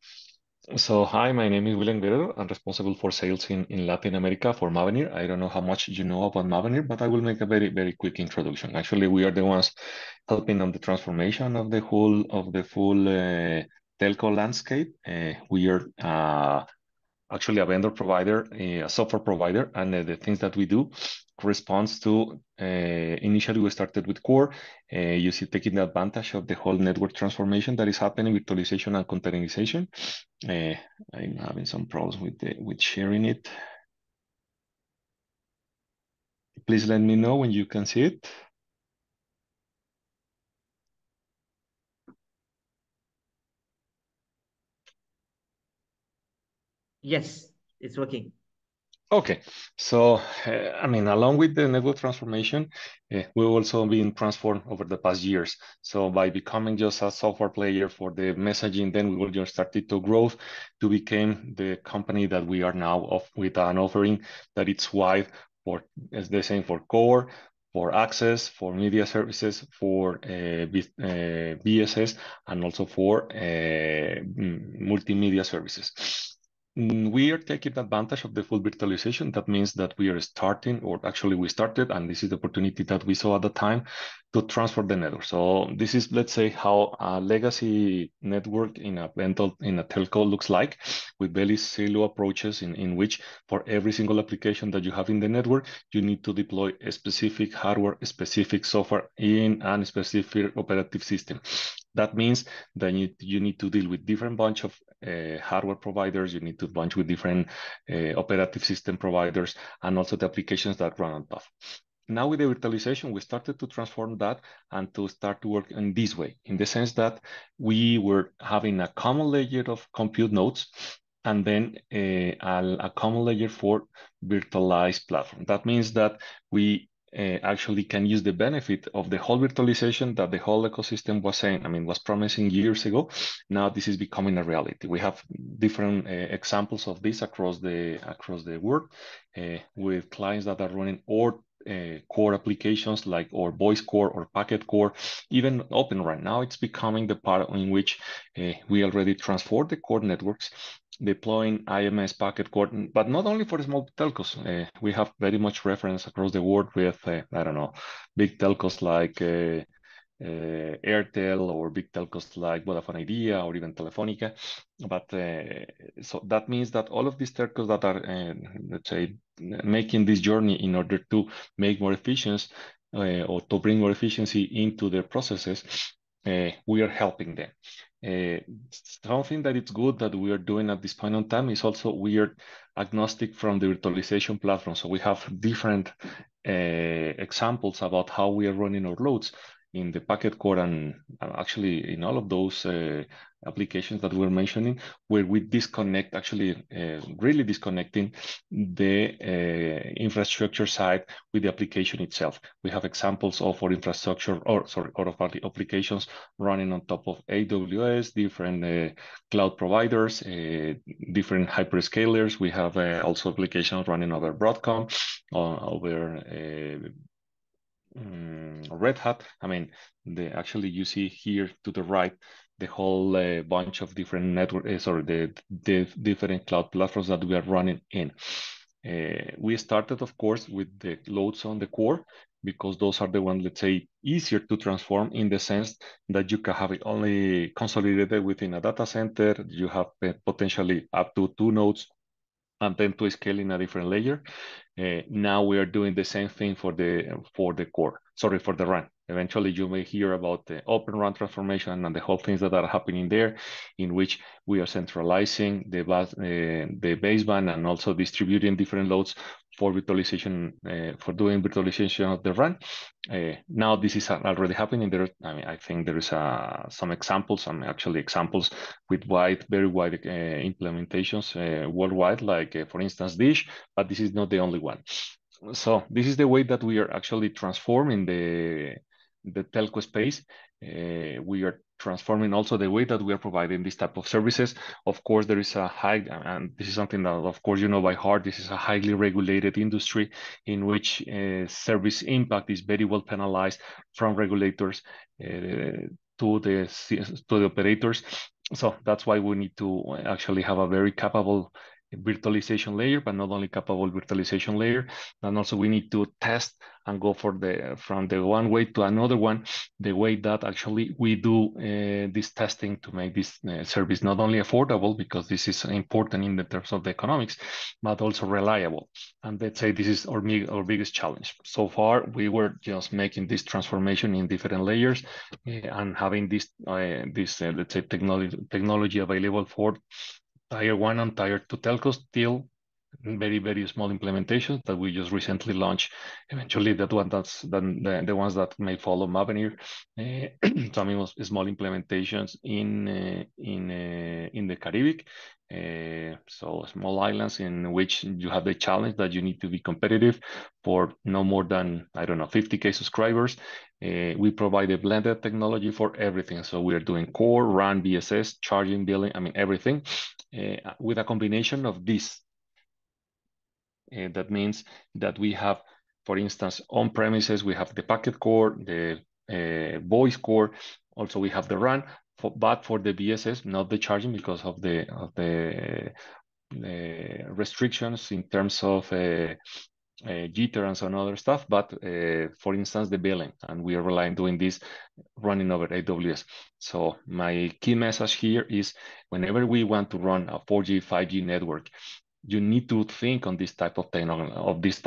So hi, my name is William Guerrero. I'm responsible for sales in Latin America for Mavenir. I don't know how much you know about Mavenir, but I will make a very, very quick introduction. Actually, we are the ones helping on the transformation of the full telco landscape. We are actually a vendor provider, a software provider, and the things that we do corresponds to, initially we started with core, you see taking advantage of the whole network transformation that is happening, virtualization and containerization. I'm having some problems with sharing it. Please let me know when you can see it. Yes, it's working. Okay, so I mean, along with the network transformation, we've also been transformed over the past years. So by becoming just a software player for the messaging, then we will just started to grow to become the company that we are now with an offering that it's wide for, as the same for core, for access, for media services, for BSS, and also for multimedia services. We are taking advantage of the full virtualization. That means that we are starting, or actually we started, and this is the opportunity that we saw at the time to transfer the network. So this is, let's say, how a legacy network in a telco looks like, with very silo approaches in which for every single application that you have in the network, you need to deploy a specific hardware, a specific software in a specific operative system. That means that you need to deal with different bunch of hardware providers, you need to bunch with different operative system providers, and also the applications that run on top. Now with the virtualization, we started to transform that and to start to work in this way, in the sense that we were having a common layer of compute nodes and then a common layer for virtualized platform. That means that we actually can use the benefit of the whole virtualization that the whole ecosystem was saying, was promising years ago. Now this is becoming a reality. We have different examples of this across the world with clients that are running or core applications like or voice core or packet core, even Open RAN. Now it's becoming the part in which we already transform the core networks, deploying IMS packet core, but not only for small telcos. We have very much reference across the world with, I don't know, big telcos like Airtel or big telcos like Vodafone Idea or even Telefonica. But so that means that all of these telcos that are, let's say, making this journey in order to make more efficient or to bring more efficiency into their processes, we are helping them. Something that it's good that we are doing at this point in time is also we are agnostic from the virtualization platform. So we have different examples about how we are running our loads in the packet core and actually in all of those applications that we're mentioning, where we disconnect, actually really disconnecting the infrastructure side with the application itself. We have examples of our infrastructure, or of our applications running on top of AWS, different cloud providers, different hyperscalers. We have also applications running over Broadcom, over Red Hat. I mean, actually you see here to the right the whole bunch of different network, the different cloud platforms that we are running in. We started, of course, with the loads on the core, because those are the ones, let's say, easier to transform in the sense that you can have it only consolidated within a data center. You have potentially up to 2 nodes and then to scale in a different layer. Now we are doing the same thing for the core, sorry, for the RAN. Eventually you may hear about the Open RAN transformation and the whole things that are happening there, in which we are centralizing the baseband and also distributing different loads for virtualization, for doing virtualization of the RAN. Now this is already happening. I think there is some examples, examples with very wide implementations worldwide, like for instance Dish, but this is not the only one. So this is the way that we are actually transforming the telco space. We are transforming also the way that we are providing this type of services. Of course, there is a high, and this is something that, of course, you know by heart, this is a highly regulated industry in which service impact is very well penalized from regulators to the operators. So that's why we need to actually have a very capable virtualization layer, but not only capable virtualization layer, and also we need to test and go from the one way to another one, the way that actually we do this testing to make this service not only affordable, because this is important in the terms of the economics, but also reliable. And let's say this is our biggest challenge. So far, we were just making this transformation in different layers and having this let's say technology available for Tier 1 and Tier 2 telcos, still very, very small implementations that we just recently launched. Eventually, the ones that may follow Mavenir, some small implementations in the Caribbean. So small islands in which you have the challenge that you need to be competitive for no more than, I don't know, 50K subscribers. We provide a blended technology for everything. So we are doing core, RAN, BSS, charging, billing, I mean, everything with a combination of this. That means that we have, for instance, on premises, we have the packet core, the voice core. Also, we have the RAN, but for the BSS, not the charging because of the restrictions in terms of jitter and some other stuff. But for instance, the billing, and we are doing this running over AWS. So my key message here is whenever we want to run a 4G, 5G network, you need to think on this type of technologies.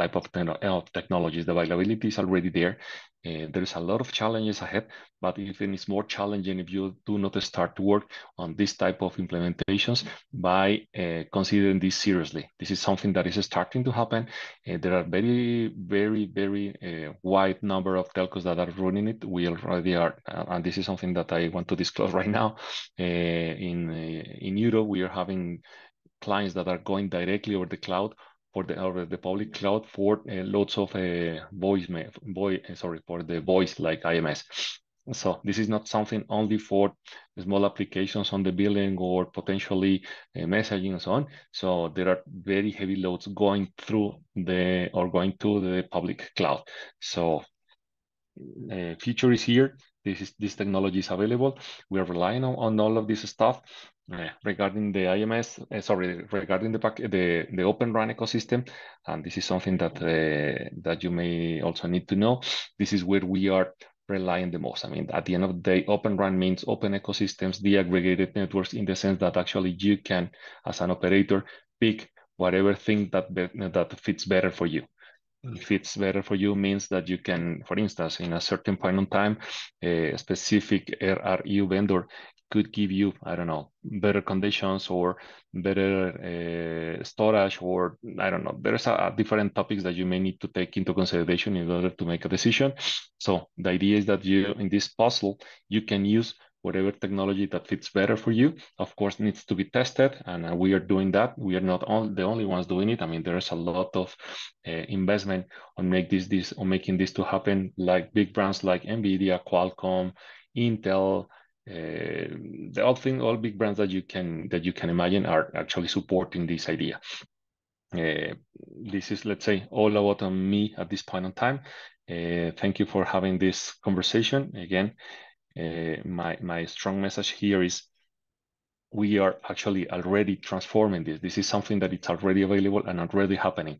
The availability is already there. There's a lot of challenges ahead, but even it's more challenging if you do not start to work on this type of implementations by considering this seriously. This is something that is starting to happen. There are very, very, very wide number of telcos that are running it. We already are, and this is something that I want to disclose right now. In Europe, we are having clients that are going directly over the cloud over the public cloud for loads of for the voice like IMS. So this is not something only for small applications on the billing or potentially messaging and so on. So there are very heavy loads going through going to the public cloud. So future is here. This technology is available. We are relying on all of this stuff. Regarding the IMS, regarding the Open RAN ecosystem, and this is something that you may also need to know. This is where we are relying the most. I mean, at the end of the day, Open RAN means open ecosystems, deaggregated networks, in the sense that actually you can, as an operator, pick whatever thing that fits better for you. Fits better for you means that you can, for instance, in a certain point in time, a specific RRU vendor could give you, I don't know, better conditions or better storage, or I don't know. There's different topics that you may need to take into consideration in order to make a decision. So the idea is that you, in this puzzle, you can use whatever technology that fits better for you. Of course, needs to be tested, and we are doing that. We are not the only ones doing it. I mean, there's a lot of investment on making this to happen, like big brands like NVIDIA, Qualcomm, Intel, all big brands that you can imagine are actually supporting this idea. This is, let's say, all about me at this point in time. Thank you for having this conversation. Again, my strong message here is we are actually already transforming this. This is something that it's already available and already happening.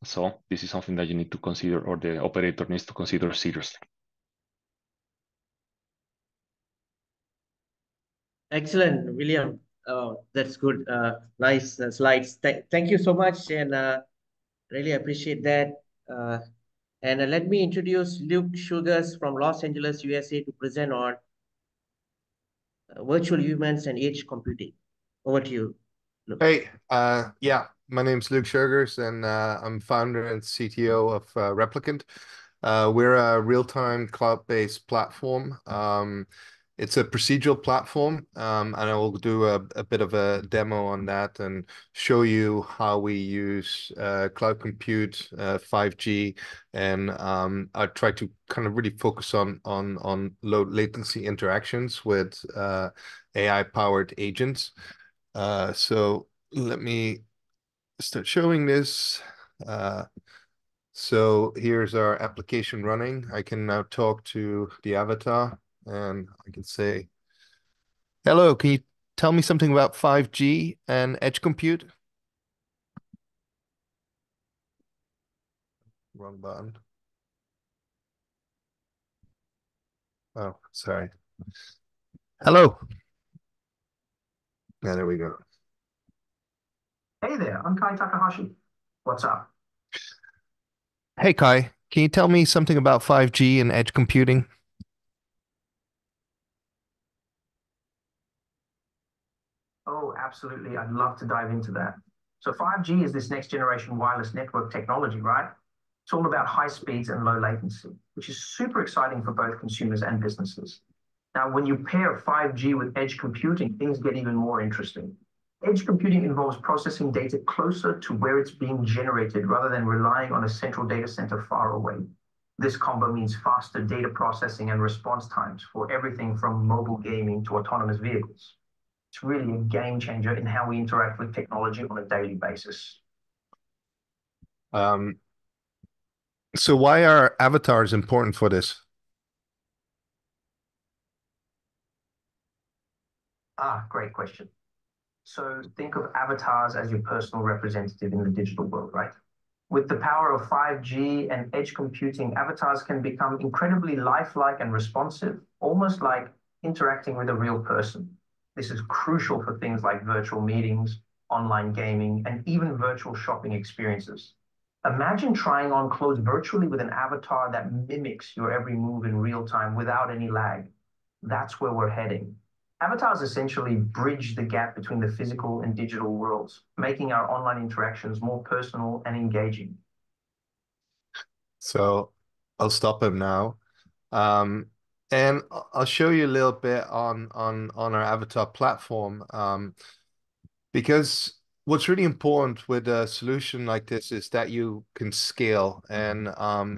So this is something that you need to consider, or the operator needs to consider seriously. Excellent, William. That's good. Nice slides. Thank you so much, and really appreciate that. And let me introduce Luke Sugars from Los Angeles, USA, to present on virtual humans and edge computing. Over to you, Luke. Hey, yeah, my name's Luke Sugars, and I'm founder and CTO of Replicant. We're a real-time cloud-based platform. It's a procedural platform, and I will do a bit of a demo on that and show you how we use cloud compute, 5G, and I try to kind of really focus on low latency interactions with AI-powered agents. So let me start showing this. So here's our application running. I can now talk to the avatar, and I can say, hello, can you tell me something about 5G and edge compute? Wrong button. Oh, sorry. Hello. Yeah, there we go. Hey there, I'm Kai Takahashi. What's up? Hey, Kai, can you tell me something about 5G and edge computing? Oh, absolutely. I'd love to dive into that. So 5G is this next generation wireless network technology, right? It's all about high speeds and low latency, which is super exciting for both consumers and businesses. Now, when you pair 5G with edge computing, things get even more interesting. Edge computing involves processing data closer to where it's being generated rather than relying on a central data center far away. This combo means faster data processing and response times for everything from mobile gaming to autonomous vehicles. It's really a game changer in how we interact with technology on a daily basis. So why are avatars important for this? Great question. So think of avatars as your personal representative in the digital world, right? With the power of 5G and edge computing, avatars can become incredibly lifelike and responsive, almost like interacting with a real person. This is crucial for things like virtual meetings, online gaming, and even virtual shopping experiences. Imagine trying on clothes virtually with an avatar that mimics your every move in real time without any lag. That's where we're heading. Avatars essentially bridge the gap between the physical and digital worlds, making our online interactions more personal and engaging. So I'll stop him now. And I'll show you a little bit on our avatar platform, because what's really important with a solution like this is that you can scale, and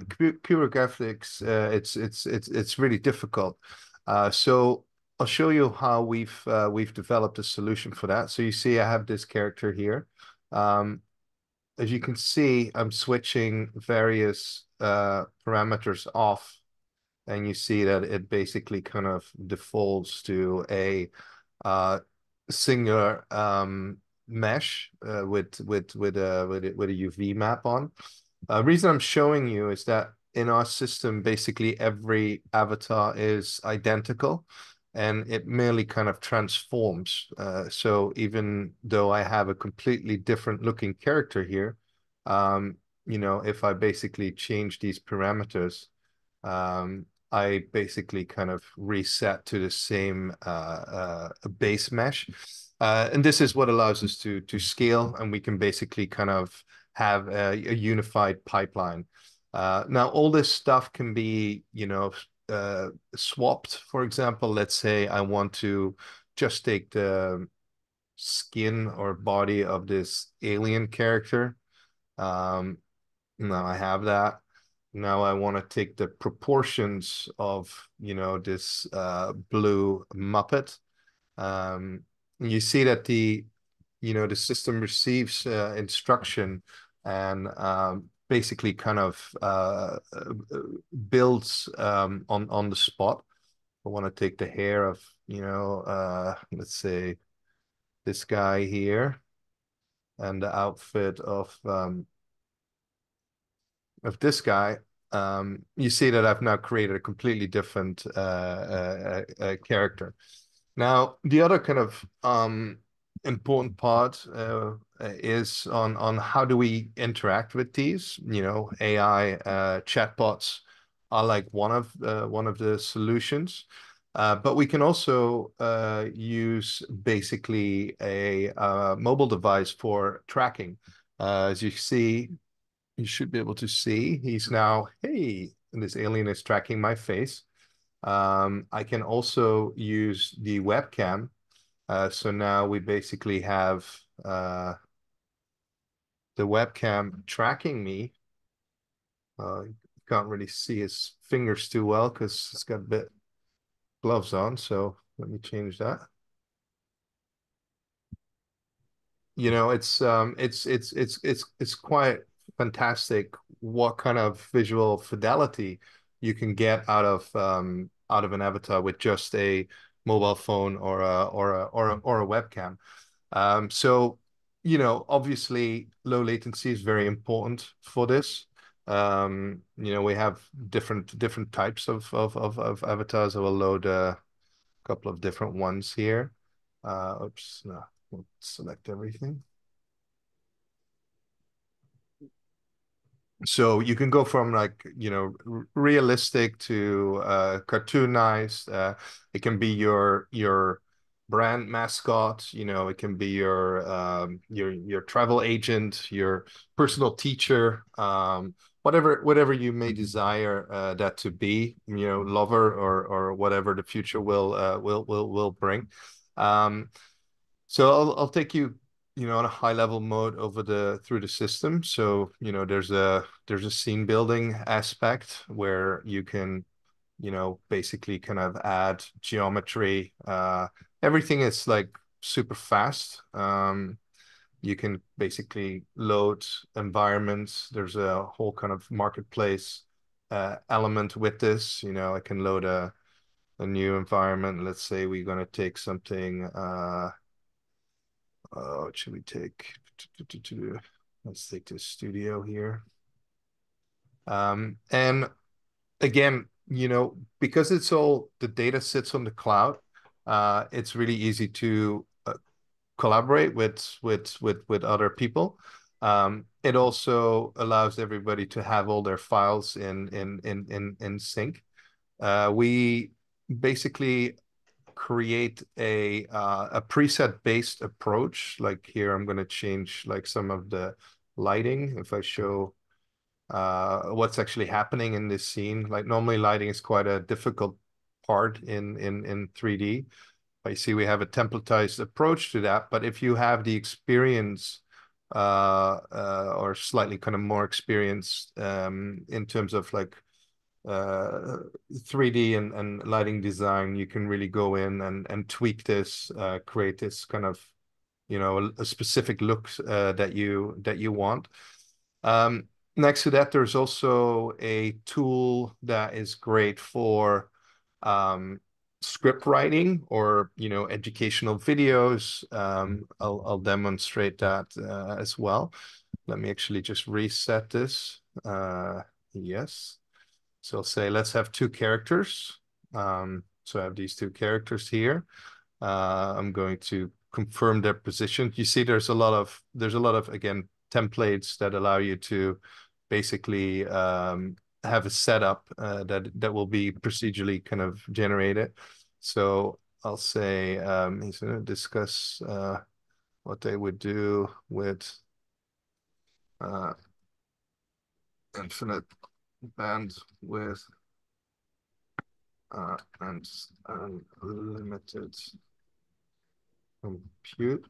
computer graphics, it's really difficult. So I'll show you how we've developed a solution for that. So you see, I have this character here. As you can see, I'm switching various parameters off, and you see that it basically kind of defaults to a singular mesh with a UV map on. Reason I'm showing you is that in our system, basically every avatar is identical, and it merely kind of transforms. So even though I have a completely different looking character here, you know, if I basically change these parameters, I basically kind of reset to the same base mesh. And this is what allows us to scale, and we can basically kind of have a unified pipeline. Now, all this stuff can be, you know, swapped. For example, let's say I want to just take the skin or body of this alien character. Now I have that. Now I want to take the proportions of, you know, this blue Muppet. You see that the system receives instruction and basically kind of builds on the spot. I want to take the hair of, you know, let's say this guy here, and the outfit of this guy. You see that I've now created a completely different character. Now, the other kind of important part is on how do we interact with these. You know, AI chatbots are like one of the solutions, but we can also use basically a mobile device for tracking. As you see, you should be able to see he's now, hey, this alien is tracking my face. I can also use the webcam. So now we basically have the webcam tracking me. You can't really see his fingers too well because he's got a bit gloves on. So let me change that. You know, it's quite fantastic what kind of visual fidelity you can get out of an avatar with just a mobile phone or a webcam. So, you know, obviously low latency is very important for this. You know, we have different types of avatars. I will load a couple of different ones here. Oops, no, we'll select everything. So you can go from, like, you know, realistic to cartoonized. It can be your brand mascot. You know, it can be your travel agent, your personal teacher, whatever you may desire that to be. You know, lover or whatever the future will bring. So I'll take you, you know, on a high level mode through the system. So, you know, there's a scene building aspect where you can, you know, basically kind of add geometry. Everything is like super fast. You can basically load environments. There's a whole kind of marketplace element with this. You know, I can load a new environment. Let's say we're going to take something. What should we take? Let's take this studio here. And again, you know, because it's all, the data sits on the cloud, it's really easy to collaborate with other people. It also allows everybody to have all their files in sync. We basically create a preset-based approach. Like here, I'm going to change like some of the lighting. If I show what's actually happening in this scene, like normally lighting is quite a difficult part in 3D. But you see, we have a templatized approach to that. But if you have the experience or slightly kind of more experience in terms of like 3D and lighting design, you can really go in and tweak this, create this kind of, you know, a specific look that you want. Next to that, there's also a tool that is great for script writing or, you know, educational videos. I'll demonstrate that as well. Let me actually just reset this. Yes. So I'll say, let's have two characters. So I have these two characters here. I'm going to confirm their position. You see, there's a lot of again templates that allow you to basically have a setup that will be procedurally kind of generated. So I'll say he's going to discuss what they would do with infinite bandwidth and unlimited compute.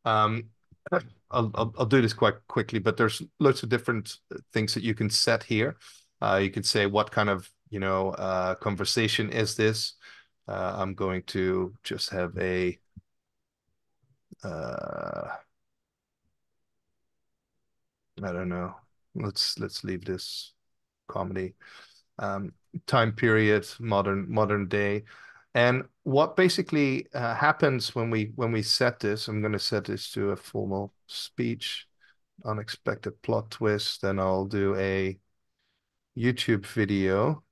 I'll do this quite quickly, but there's lots of different things that you can set here. You can say what kind of, you know, conversation is this. I'm going to just have a I don't know. Let's leave this comedy. Time period, modern day. And what basically happens when we set this, I'm going to set this to a formal speech, unexpected plot twist, then I'll do a YouTube video.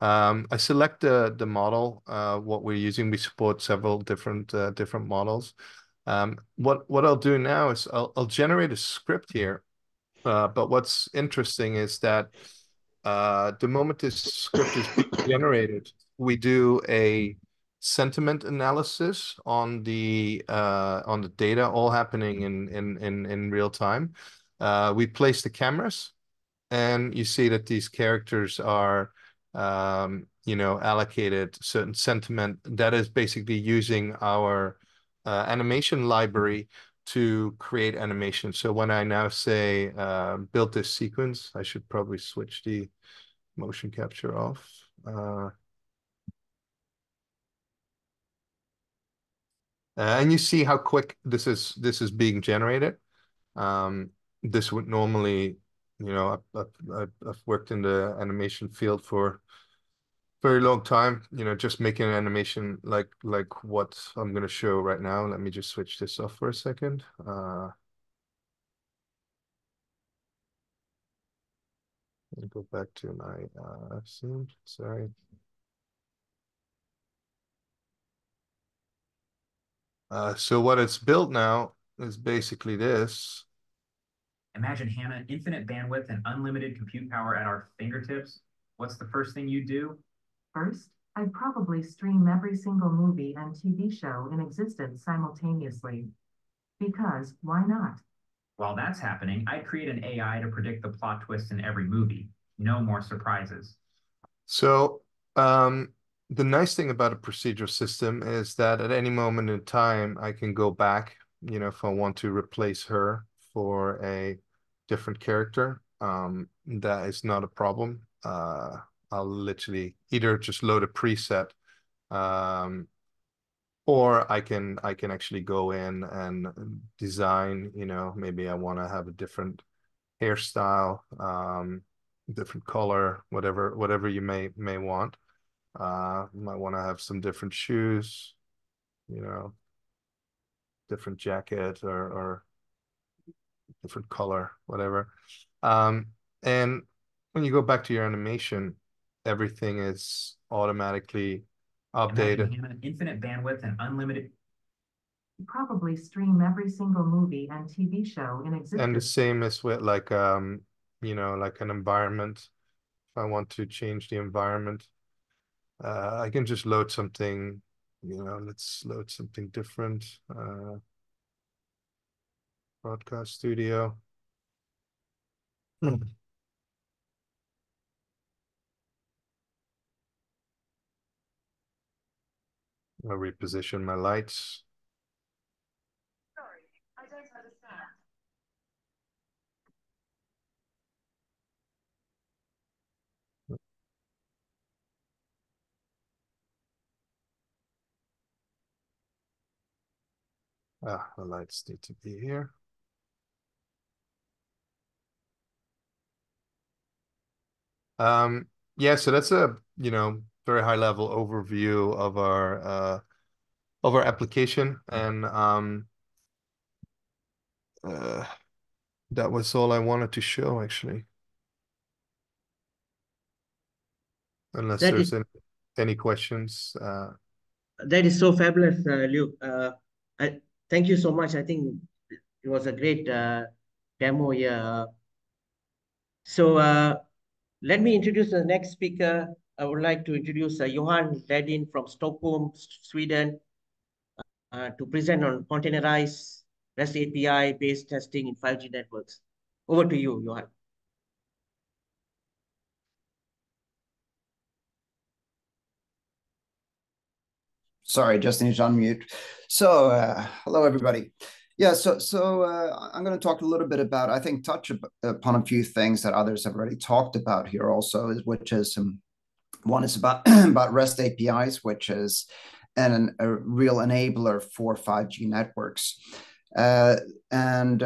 I select the model, what we're using. We support several different models. What I'll do now is I'll generate a script here. But what's interesting is that the moment this script is being generated, we do a sentiment analysis on the data, all happening in real time. We place the cameras, and you see that these characters are you know, allocated certain sentiment that is basically using our animation library to create animation. So when I now say build this sequence, I should probably switch the motion capture off. And you see how quick this is being generated. This would normally, you know, I've worked in the animation field for very long time, you know, just making an animation like what I'm going to show right now. Let me just switch this off for a second. Let me go back to my scene. Sorry. So what it's built now is basically this. Imagine, Hannah, infinite bandwidth and unlimited compute power at our fingertips. What's the first thing you do? First, I'd probably stream every single movie and TV show in existence simultaneously. Because why not? While that's happening, I'd create an AI to predict the plot twists in every movie. No more surprises. So the nice thing about a procedural system is that at any moment in time, I can go back, you know, if I want to replace her for a different character, that is not a problem. I'll literally either just load a preset, or I can actually go in and design, you know, maybe I want to have a different hairstyle, different color, whatever you may want. Might want to have some different shoes, you know, different jacket or different color, whatever. And when you go back to your animation, everything is automatically updated. Imagine, Hannah, infinite bandwidth and unlimited. Probably stream every single movie and TV show in existence. And the same is with like you know, like an environment. If I want to change the environment, I can just load something, you know, let's load something different. Broadcast studio. I'll reposition my lights. Sorry, I don't understand. The lights need to be here. Yeah, so that's a very high level overview of our application, and that was all I wanted to show, actually. Unless there's any questions. That is so fabulous, Luke. Thank you so much. I think it was a great demo here. So let me introduce the next speaker. I would like to introduce Johan Ledin from Stockholm, Sweden, to present on containerized REST API-based testing in 5G networks. Over to you, Johan. Sorry, just need to unmute. So, hello everybody. Yeah, so I'm going to talk a little bit about, I think, touch upon a few things that others have already talked about here also, which is one is about about REST APIs, which is a real enabler for 5G networks. And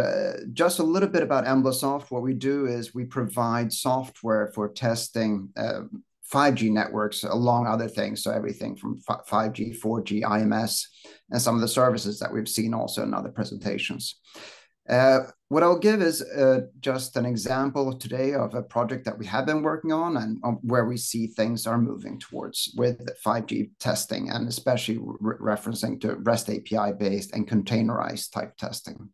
just a little bit about Emblasoft. What we do is we provide software for testing 5G networks along other things. So everything from 5G, 4G, IMS, and some of the services that we've seen also in other presentations. What I'll give is just an example today of a project that we have been working on and where we see things are moving towards with 5G testing, and especially referencing to REST API-based and containerized type testing.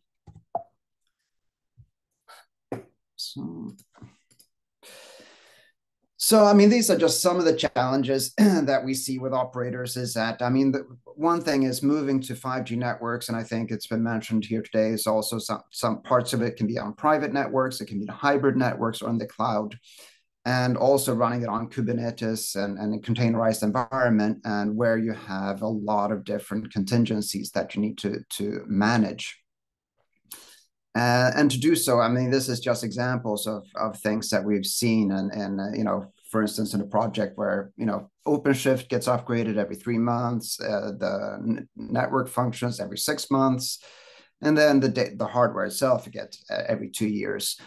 So, I mean, these are just some of the challenges that we see with operators is that, I mean, the one thing is moving to 5G networks, and I think it's been mentioned here today, is also some parts of it can be on private networks, it can be hybrid networks or in the cloud, and also running it on Kubernetes and a containerized environment, and where you have a lot of different contingencies that you need to manage. And to do so, I mean, this is just examples of things that we've seen, and for instance, in a project where OpenShift gets upgraded every 3 months, the network functions every 6 months, and then the hardware itself gets every 2 years.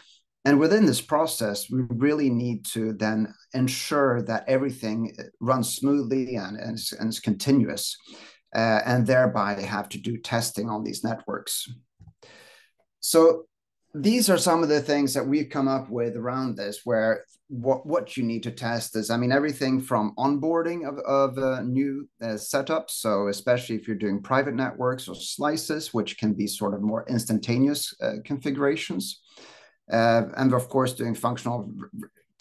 And within this process, we really need to then ensure that everything runs smoothly and is continuous, and thereby have to do testing on these networks. So these are some of the things that we've come up with around this, where what you need to test is, I mean, everything from onboarding of new setups. So especially if you're doing private networks or slices, which can be sort of more instantaneous configurations. And of course, doing functional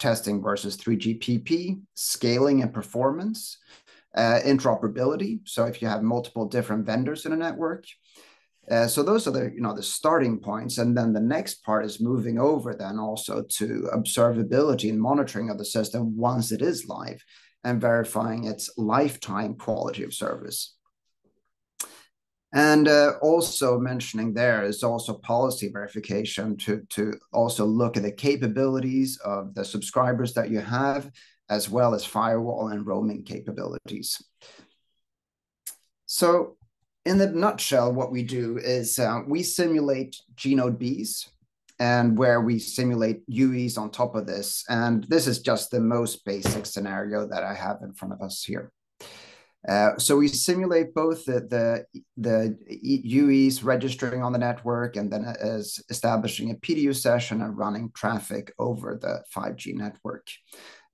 testing versus 3GPP, scaling and performance, interoperability. So if you have multiple different vendors in a network. So those are the starting points, and then the next part is moving over then also to observability and monitoring of the system once it is live, and verifying its lifetime quality of service. And also mentioning there is also policy verification to also look at the capabilities of the subscribers that you have, as well as firewall and roaming capabilities. So, in the nutshell, what we do is we simulate GNodeBs, and where we simulate UEs on top of this. And this is just the most basic scenario that I have in front of us here. So we simulate both the UEs registering on the network, and then as establishing a PDU session and running traffic over the 5G network.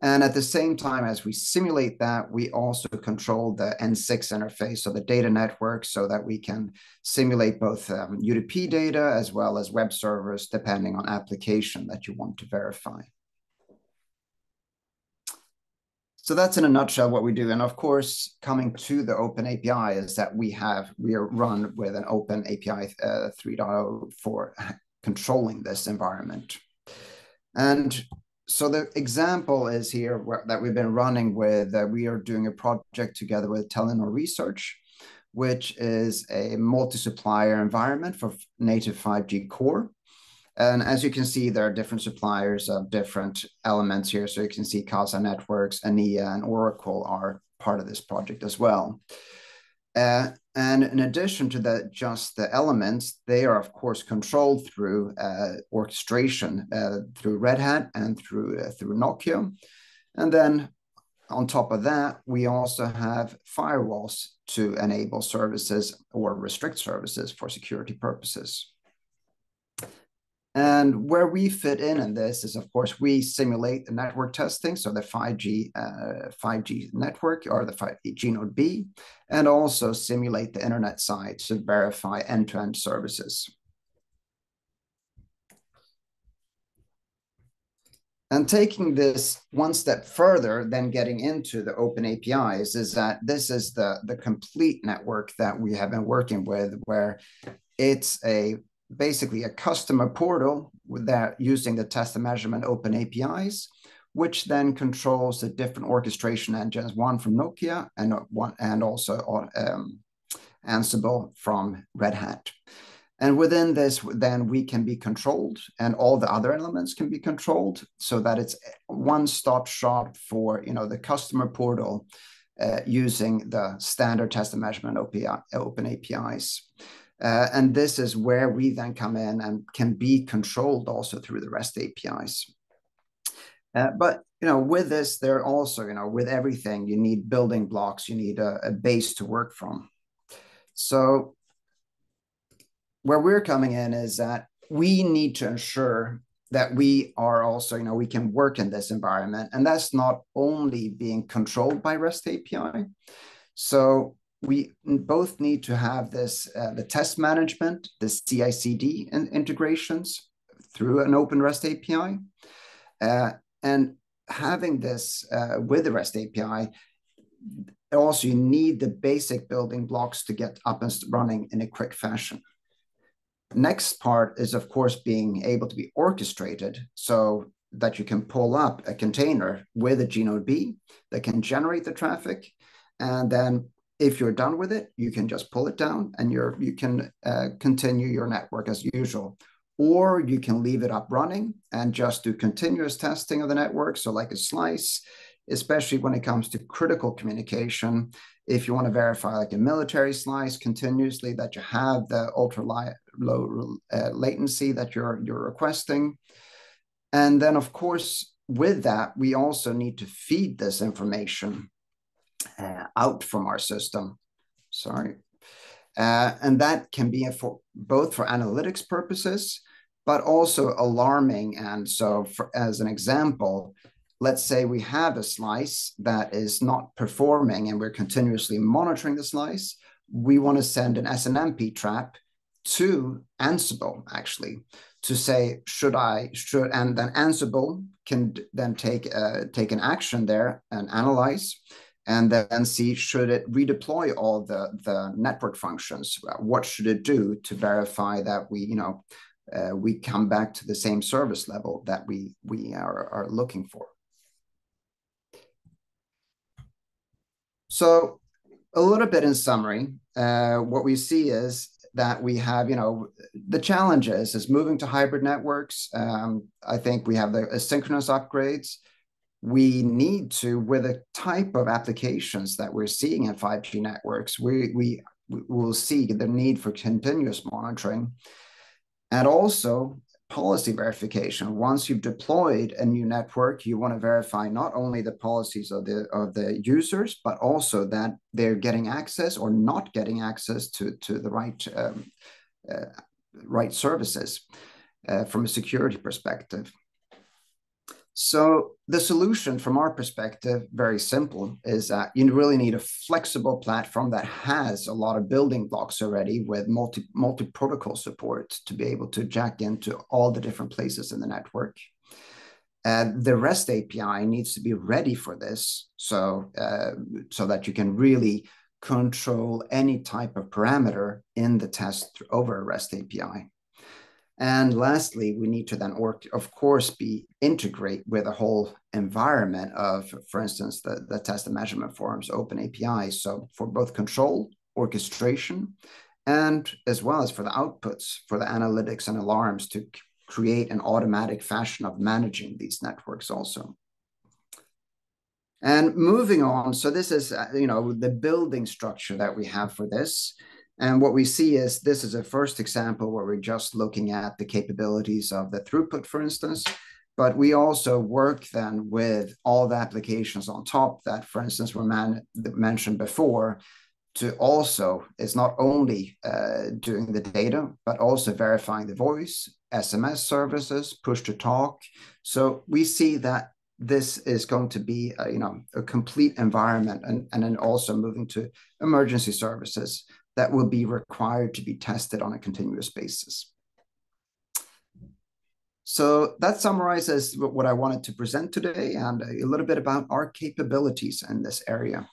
And at the same time as we simulate that, we also control the N6 interface, so the data network, so that we can simulate both UDP data as well as web servers, depending on application that you want to verify. So that's in a nutshell what we do. And of course, coming to the Open API is that we are run with an Open API 3.0 for controlling this environment. And so the example is here that we've been running with, we are doing a project together with Telenor Research. which is a multi-supplier environment for native 5G core. And as you can see, there are different suppliers of different elements here. So you can see Casa Networks, Enea, and Oracle are part of this project as well. And in addition to just the elements, they are, of course, controlled through orchestration through Red Hat and through Nokia. And then on top of that, we also have firewalls to enable services or restrict services for security purposes. And where we fit in this is, of course, we simulate the network testing, so the 5G network or the 5G Node B, and also simulate the internet side to verify end-to-end services. And taking this one step further, then getting into the open APIs, is that this is the complete network that we have been working with, where it's basically a customer portal that using the test and measurement open APIs, which then controls the different orchestration engines, one from Nokia and also Ansible from Red Hat. And within this, then we can be controlled, and all the other elements can be controlled, so that it's one-stop shop for the customer portal using the standard test and measurement open APIs. And this is where we then come in and can be controlled also through the REST APIs. But with this, there also, with everything, you need building blocks, you need a base to work from. So where we're coming in is that we need to ensure that we are also, we can work in this environment, and that's not only being controlled by REST API. So we both need to have this, the test management, the CI/CD integrations through an open REST API. And having this with the REST API, also you need the basic building blocks to get up and running in a quick fashion. Next part is, of course, being able to be orchestrated so that you can pull up a container with a Gnode B that can generate the traffic. And then if you're done with it, you can just pull it down and you can continue your network as usual. Or you can leave it up running and just do continuous testing of the network. So like a slice, especially when it comes to critical communication, if you want to verify like a military slice continuously, that you have the ultra low latency that you're requesting. And then, of course, with that, we also need to feed this information out from our system. And that can be both for analytics purposes, but also alarming. And so as an example, let's say we have a slice that is not performing and we're continuously monitoring the slice. We want to send an SNMP trap to Ansible, actually, to say, and then Ansible can then take an action there and analyze, and then see, should it redeploy all the network functions? What should it do to verify that we come back to the same service level that we are looking for? So a little bit in summary, what we see is that we have, the challenges is moving to hybrid networks. I think we have the asynchronous upgrades. We need to, with the type of applications that we're seeing in 5G networks, we will see the need for continuous monitoring, and also policy verification. Once you've deployed a new network, you want to verify not only the policies of the users, but also that they're getting access or not getting access to the right services from a security perspective. So the solution from our perspective, very simple, is that you really need a flexible platform that has a lot of building blocks already with multi-protocol support to be able to jack into all the different places in the network. The REST API needs to be ready for this, so that you can really control any type of parameter in the test over a REST API. And lastly, we need to then, of course, integrate with a whole environment of, for instance, the test and measurement forums, open APIs. So for both control orchestration, and as well as for the outputs, for the analytics and alarms to create an automatic fashion of managing these networks also. And moving on, so this is, the building structure that we have for this. And what we see is this is a first example where we're just looking at the capabilities of the throughput, for instance, but we also work then with all the applications on top that, for instance, were mentioned before, to also, it's not only doing the data, but also verifying the voice, SMS services, push to talk. So we see that this is going to be a complete environment, and then also moving to emergency services that will be required to be tested on a continuous basis. So that summarizes what I wanted to present today and a little bit about our capabilities in this area.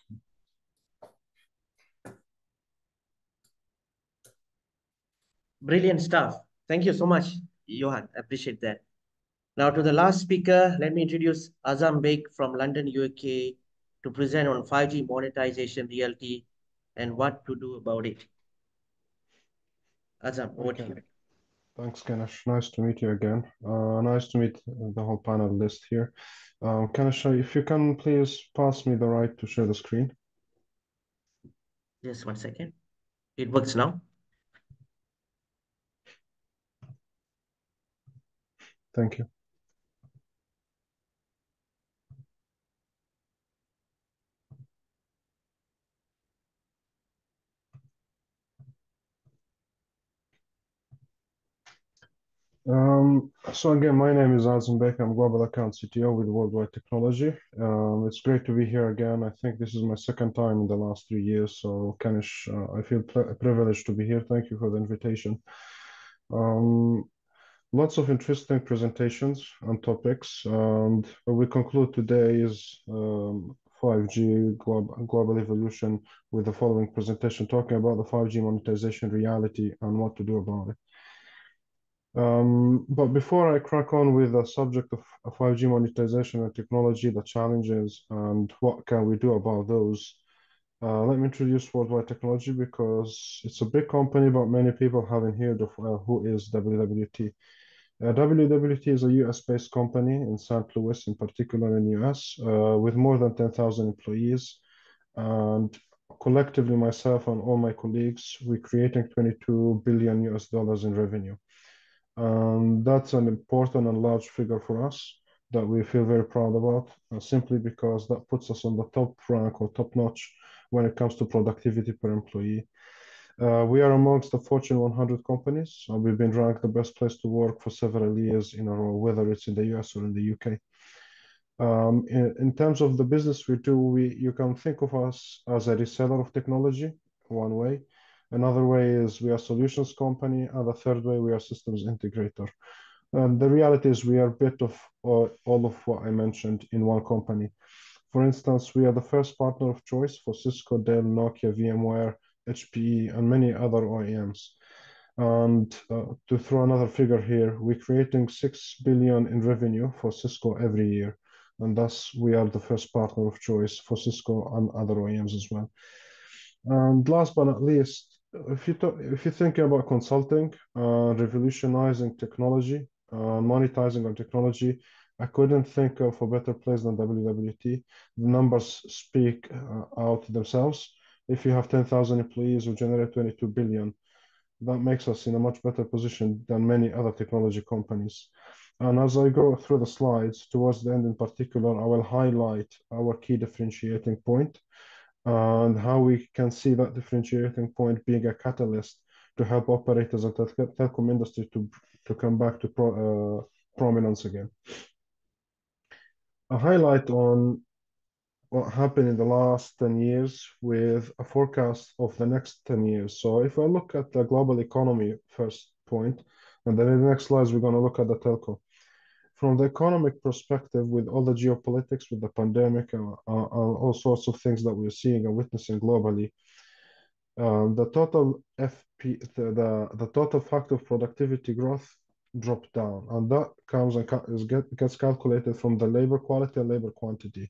Brilliant stuff. Thank you so much, Johan. I appreciate that. Now to the last speaker, let me introduce Azam Beg from London, UK, to present on 5G monetization reality and what to do about it. Azam, over to you. Thanks, Ganesh. Nice to meet you again. Nice to meet the whole panel list here. Ganesh, if you can please pass me the right to share the screen. Just 1 second. It works now. Thank you. So again, my name is Azam Beg. I'm Global Account CTO with Worldwide Technology. It's great to be here again. I think this is my second time in the last 3 years. So Ganesh, I feel privileged to be here. Thank you for the invitation. Lots of interesting presentations and topics. And what we conclude today is 5G global evolution with the following presentation, talking about the 5G monetization reality and what to do about it. But before I crack on with the subject of 5G monetization and technology, the challenges, and what can we do about those, let me introduce Worldwide Technology, because it's a big company, but many people haven't heard of who is WWT. WWT is a US-based company in St. Louis, in particular in US, with more than 10,000 employees. And collectively, myself and all my colleagues, we're creating $22 billion in revenue. That's an important and large figure for us that we feel very proud about, simply because that puts us on the top rank or top notch when it comes to productivity per employee. We are amongst the Fortune 100 companies. We've been ranked the best place to work for several years in a row, whether it's in the US or in the UK. In terms of the business we do, you can think of us as a reseller of technology, one way. Another way is we are a solutions company, and the third way, we are systems integrator. The reality is we are a bit of all of what I mentioned in one company. For instance, we are the first partner of choice for Cisco, Dell, Nokia, VMware, HPE, and many other OEMs. And to throw another figure here, we're creating $6 billion in revenue for Cisco every year. And thus, we are the first partner of choice for Cisco and other OEMs as well. And last but not least, if you're thinking about consulting, revolutionizing technology, monetizing on technology, I couldn't think of a better place than WWT. The numbers speak out themselves. If you have 10,000 employees who generate 22 billion, that makes us in a much better position than many other technology companies. And as I go through the slides, towards the end in particular, I will highlight our key differentiating point and how we can see that differentiating point being a catalyst to help operators in the telecom industry to come back to prominence again. A highlight on what happened in the last 10 years with a forecast of the next 10 years. So if I look at the global economy first point, and then in the next slides, we're going to look at the telco. From the economic perspective, with all the geopolitics, with the pandemic, and all sorts of things that we're seeing and witnessing globally, the total factor of productivity growth dropped down, and that comes and gets calculated from the labor quality and labor quantity,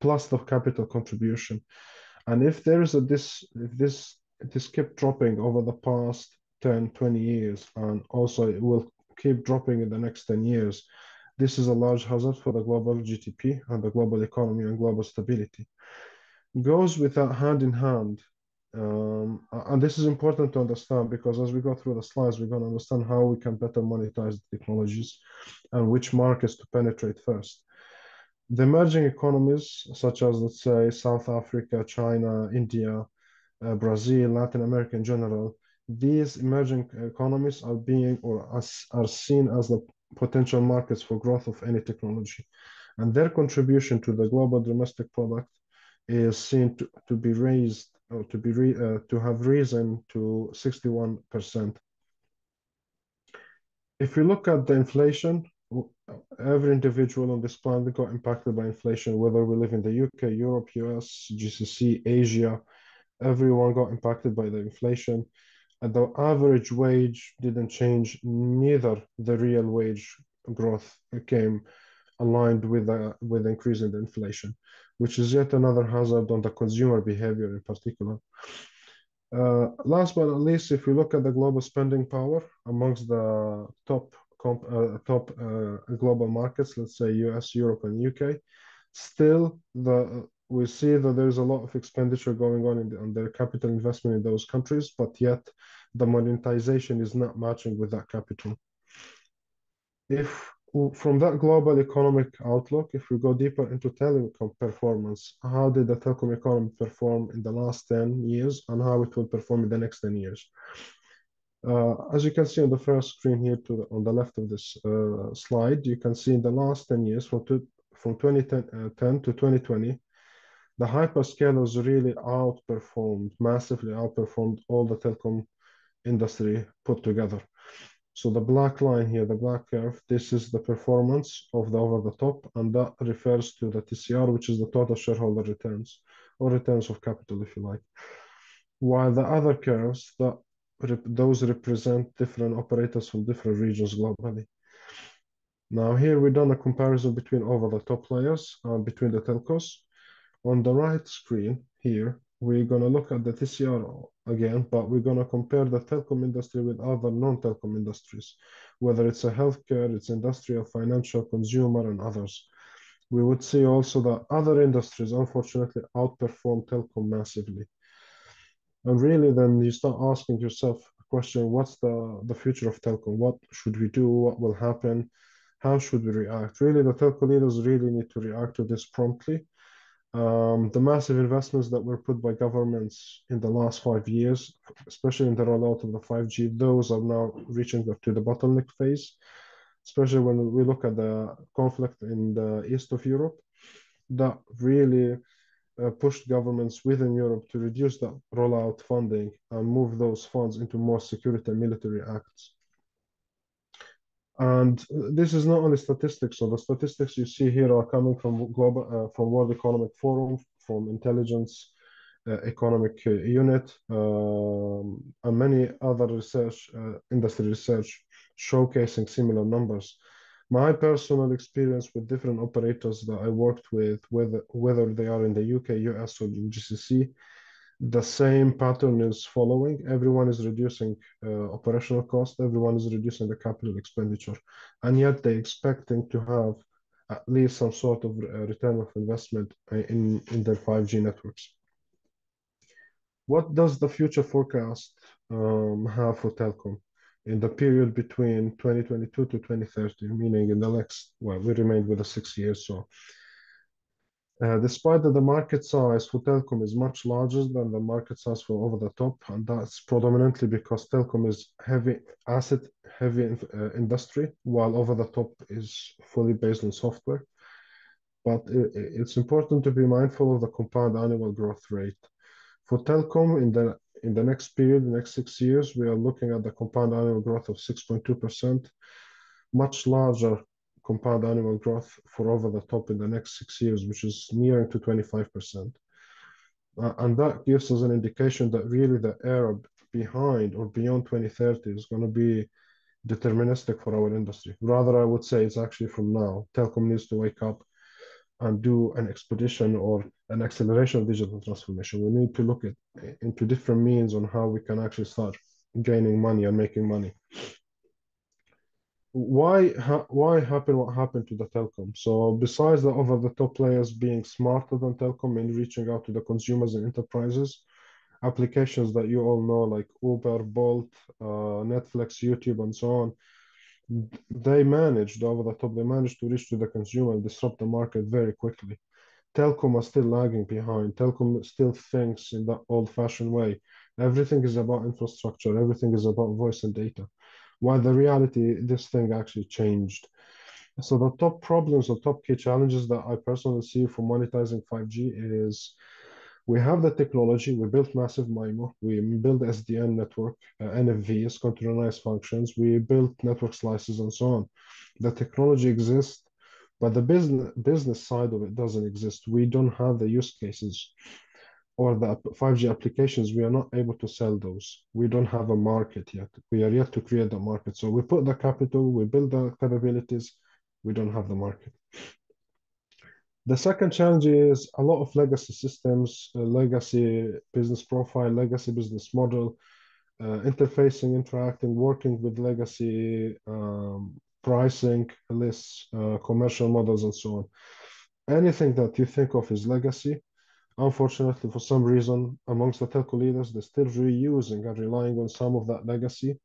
plus the capital contribution. And if there is if this it has kept dropping over the past 10, 20 years, and also it will keep dropping in the next 10 years. This is a large hazard for the global GDP and the global economy and global stability. Goes with that hand in hand. And this is important to understand, because as we go through the slides, we're going to understand how we can better monetize the technologies and which markets to penetrate first. The emerging economies, such as, let's say, South Africa, China, India, Brazil, Latin America in general, these emerging economies are being are seen as the potential markets for growth of any technology. And their contribution to the global domestic product is seen to be raised, or to have risen to 61%. If we look at the inflation, every individual on this planet got impacted by inflation, whether we live in the UK, Europe, US, GCC, Asia, everyone got impacted by the inflation. And the average wage didn't change, neither the real wage growth came aligned with the increase in the inflation, which is yet another hazard on the consumer behavior in particular. Last but not least, if we look at the global spending power amongst the top global markets, let's say US, Europe, and UK, still we see that there's a lot of expenditure going on their capital investment in those countries, but yet the monetization is not matching with that capital. If from that global economic outlook, if we go deeper into telecom performance, how did the telecom economy perform in the last 10 years and how it will perform in the next 10 years? As you can see on the first screen here on the left of this slide, you can see in the last 10 years, from 2010 to 2020, the hyperscalers really massively outperformed all the telecom industry put together. So the black line here, the black curve, this is the performance of the over the top, and that refers to the TCR, which is the total shareholder returns, or returns of capital, if you like. While the other curves, those represent different operators from different regions globally. Now here we've done a comparison between over the top players, between the telcos. On the right screen here, we're going to look at the TCR again, but we're going to compare the telecom industry with other non-telecom industries, whether it's a healthcare, it's industrial, financial, consumer, and others. We would see also that other industries, unfortunately, outperform telecom massively. And really, then you start asking yourself a question, what's the future of telecom? What should we do? What will happen? How should we react? Really, the telco leaders really need to react to this promptly. The massive investments that were put by governments in the last 5 years, especially in the rollout of the 5G, those are now reaching to the bottleneck phase, especially when we look at the conflict in the east of Europe, that really pushed governments within Europe to reduce the rollout funding and move those funds into more security and military acts. And this is not only statistics. So the statistics you see here are coming from World Economic Forum, from Intelligence Economic Unit, and many other industry research showcasing similar numbers. My personal experience with different operators that I worked with, whether they are in the UK, US, or in GCC, the same pattern is following. Everyone is reducing operational cost. Everyone is reducing the capital expenditure. And yet they're expecting to have at least some sort of return of investment in their 5G networks. What does the future forecast have for telecom in the period between 2022 to 2030, meaning in the next, well, we remained with the 6 years. So despite that the market size for telecom is much larger than the market size for over the top, and that's predominantly because telecom is asset-heavy industry, while over the top is fully based on software. But it's important to be mindful of the compound annual growth rate. For telecom, in the next period, the next 6 years, we are looking at the compound annual growth of 6.2%, much larger compound annual growth for over the top in the next 6 years, which is nearing to 25%. And that gives us an indication that really the era behind or beyond 2030 is going to be deterministic for our industry. Rather, I would say it's actually from now. Telecom needs to wake up and do an expedition or an acceleration of digital transformation. We need to look into different means on how we can actually start gaining money and making money. Why happen what happened to the telecom? So besides the over-the-top players being smarter than telecom in reaching out to the consumers and enterprises, applications that you all know like Uber, Bolt, Netflix, YouTube, and so on, they managed to reach to the consumer and disrupt the market very quickly. Telcom are still lagging behind. Telcom still thinks in that old-fashioned way. Everything is about infrastructure. Everything is about voice and data. While the reality, this thing actually changed. So the top problems or top key challenges that I personally see for monetizing 5G is we have the technology, we built massive MIMO, we built SDN network, NFVs, containerized functions, we built network slices and so on. The technology exists, but the business side of it doesn't exist. We don't have the use cases or the 5G applications. We are not able to sell those. We don't have a market yet. We are yet to create the market. So we put the capital, we build the capabilities, we don't have the market. The second challenge is a lot of legacy systems, legacy business profile, legacy business model, interfacing, interacting, working with legacy pricing lists, commercial models, and so on. Anything that you think of is legacy. Unfortunately, for some reason, amongst the telco leaders, they're still reusing and relying on some of that legacy,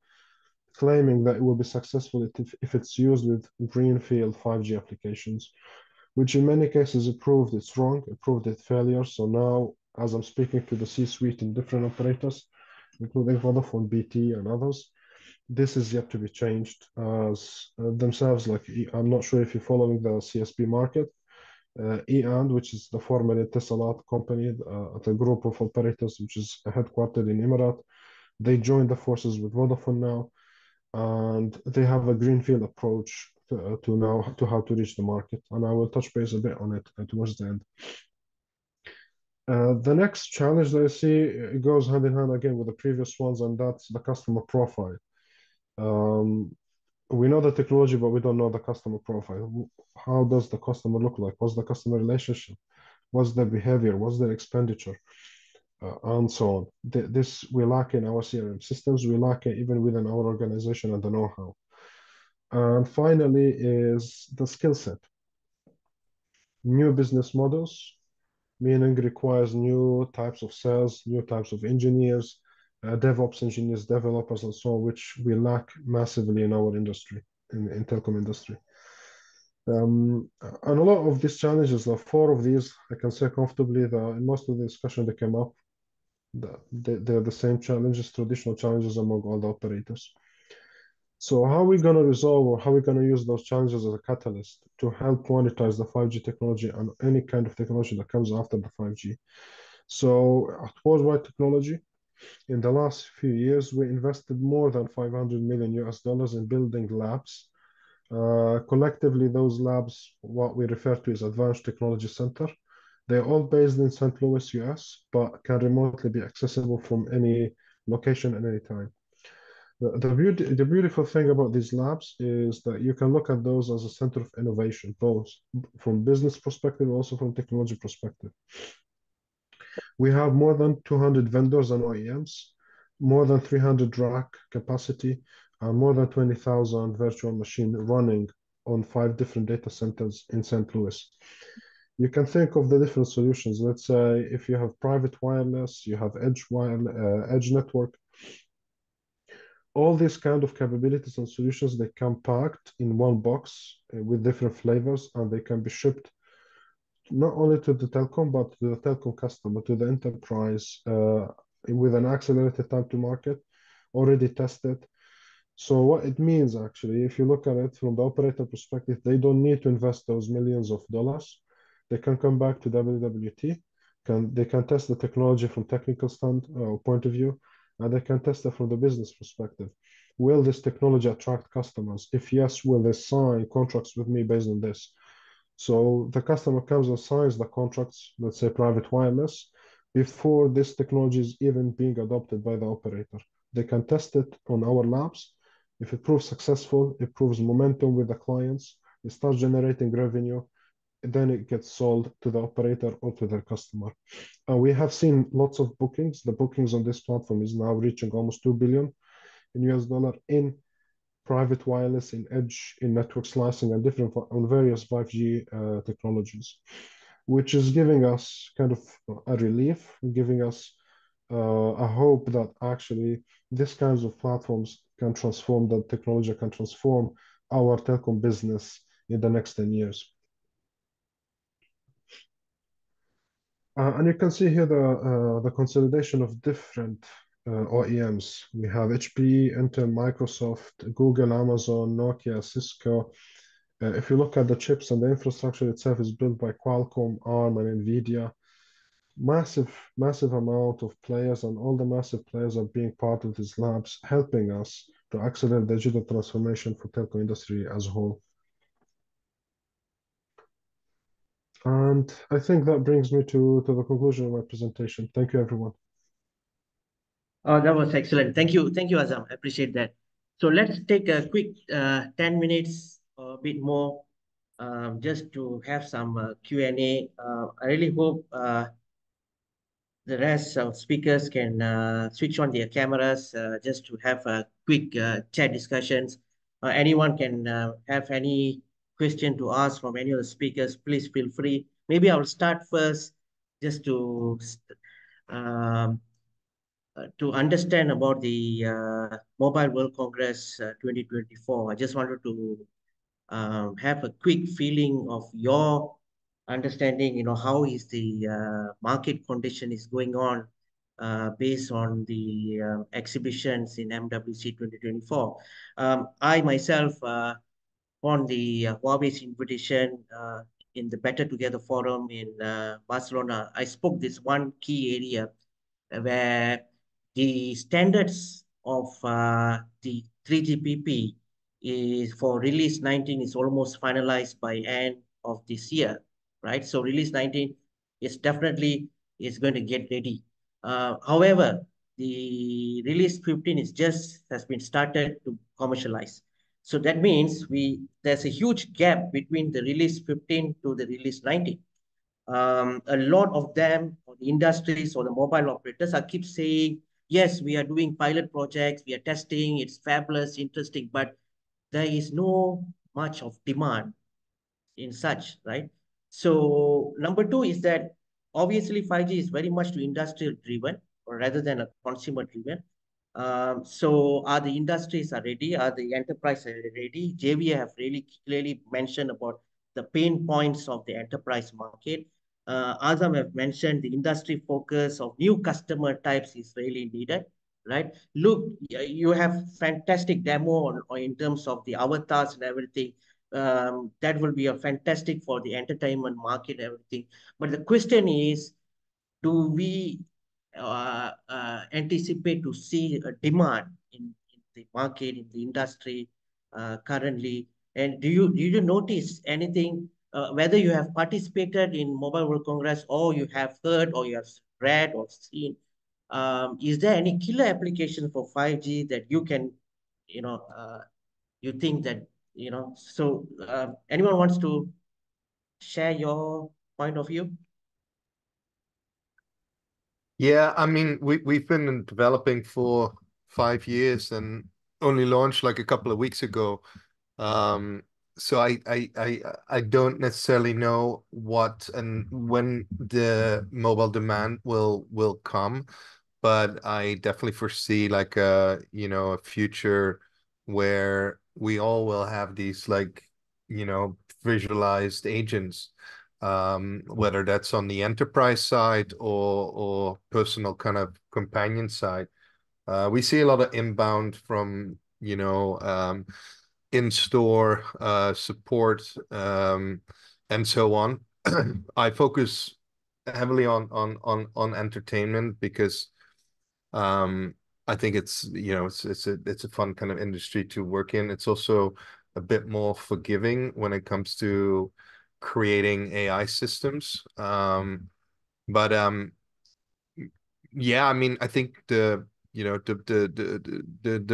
claiming that it will be successful if it's used with greenfield 5G applications, which in many cases it proved it's wrong, it proved it failure. So now, as I'm speaking to the C-suite in different operators, including Vodafone, BT, and others, this is yet to be changed as themselves. Like, I'm not sure if you're following the CSP market. E-and, which is the former Etisalat company, the group of operators, which is headquartered in Emirat, they joined the forces with Vodafone now, and they have a greenfield approach to how to reach the market. And I will touch base a bit on it towards the end. The next challenge that I see, it goes hand in hand again with the previous ones, and that's the customer profile. We know the technology, but we don't know the customer profile. How does the customer look like? What's the customer relationship? What's their behavior? What's their expenditure? And so on. This we lack in our CRM systems. We lack it even within our organization and the know-how. And finally is the skill set. New business models, meaning requires new types of sales, new types of engineers, DevOps engineers, developers, and so on, which we lack massively in our industry, in telecom industry. And a lot of these challenges, the four of these, I can say comfortably that in most of the discussion that came up, they're the same challenges, traditional challenges among all the operators. So how are we going to resolve, or how are we going to use those challenges as a catalyst to help monetize the 5G technology and any kind of technology that comes after the 5G? So at Worldwide Technology, in the last few years, we invested more than $500 million in building labs. Collectively, those labs, what we refer to as Advanced Technology Center, they're all based in St. Louis, US, but can remotely be accessible from any location at any time. The beautiful thing about these labs is that you can look at those as a center of innovation, both from business perspective, also from technology perspective. We have more than 200 vendors and OEMs, more than 300 rack capacity, and more than 20,000 virtual machines running on 5 different data centers in St. Louis. You can think of the different solutions. Let's say if you have private wireless, you have edge network. All these kind of capabilities and solutions, they come packed in one box with different flavors, and they can be shipped not only to the telecom, but to the telecom customer, to the enterprise, with an accelerated time to market, already tested. So what it means, actually, if you look at it from the operator perspective, they don't need to invest those millions of dollars. They can come back to WWT, they can test the technology from technical point of view, and they can test it from the business perspective. Will this technology attract customers? If yes, will they sign contracts with me based on this? So the customer comes and signs the contracts, let's say private wireless, before this technology is even being adopted by the operator. They can test it on our labs. If it proves successful, it proves momentum with the clients, it starts generating revenue. then it gets sold to the operator or to their customer. We have seen lots of bookings. The bookings on this platform is now reaching almost $2 billion in US dollar in private wireless, in edge, in network slicing, and different on various 5G technologies, which is giving us kind of a relief, giving us a hope that actually these kinds of platforms can transform, that technology can transform our telecom business in the next 10 years. And you can see here the consolidation of different OEMs. We have HP, Intel, Microsoft, Google, Amazon, Nokia, Cisco. If you look at the chips and the infrastructure itself is built by Qualcomm, ARM, and NVIDIA. Massive amount of players, and all the massive players are being part of these labs, helping us to accelerate the digital transformation for telco industry as a whole. And I think that brings me to the conclusion of my presentation. Thank you, everyone. Oh, that was excellent. Thank you, Azam. I appreciate that. So let's take a quick 10 minutes or a bit more just to have some Q&A. I really hope the rest of speakers can switch on their cameras just to have a quick chat discussions. Anyone can have any question to ask from any of the speakers, please feel free. Maybe I'll start first just to understand about the Mobile World Congress 2024. I just wanted to have a quick feeling of your understanding, how is the market condition is going on based on the exhibitions in MWC 2024. I myself, on the Huawei's invitation in the Better Together Forum in Barcelona, I spoke this one key area where the standards of the 3GPP is for release 19 is almost finalized by end of this year, right? So release 19 is definitely going to get ready. However, the release 15 has been started to commercialize. So that means there's a huge gap between the release 15 to the release 19. A lot of them, or the industries or the mobile operators, keep saying, yes, we are doing pilot projects, we are testing, it's fabulous, interesting, but there is no much of demand in such, right? So number two is that obviously 5G is very much to industrial driven or rather than a consumer driven. So are the industries are ready? Are the enterprise ready? JV have really clearly mentioned about the pain points of the enterprise market. Azam have mentioned the industry focus of new customer types is really needed, right? Look, you have fantastic demo on in terms of the avatars and everything. That will be a fantastic for the entertainment market, everything. But the question is, do we anticipate to see a demand in the market, in the industry currently? And do you notice anything, whether you have participated in Mobile World Congress or you have heard or you have read or seen, is there any killer application for 5G that you can, you think that, so anyone wants to share your point of view? Yeah, I mean, we've been developing for 5 years and only launched like a couple of weeks ago. So I don't necessarily know what and when the mobile demand will come, but I definitely foresee like a future where we all will have these like visualized agents, whether that's on the enterprise side or personal kind of companion side. We see a lot of inbound from in-store support and so on. I focus heavily on entertainment because I think it's it's a fun kind of industry to work in. It's also a bit more forgiving when it comes to creating AI systems. But yeah, I mean, I think the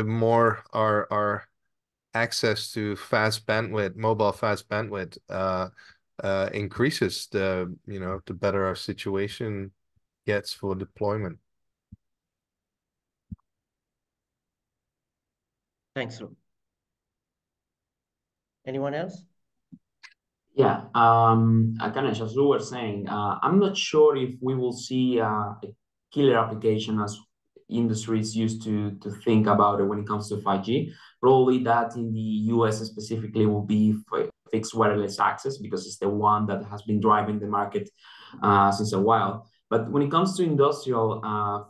more our access to fast bandwidth, mobile fast bandwidth, increases, the the better our situation gets for deployment. Thanks, Luke. Anyone else? Yeah, Ganesh, as you were saying, I'm not sure if we will see a killer application as industries used to think about it when it comes to 5G. Probably that in the US specifically will be fixed wireless access, because it's the one that has been driving the market since a while. But when it comes to industrial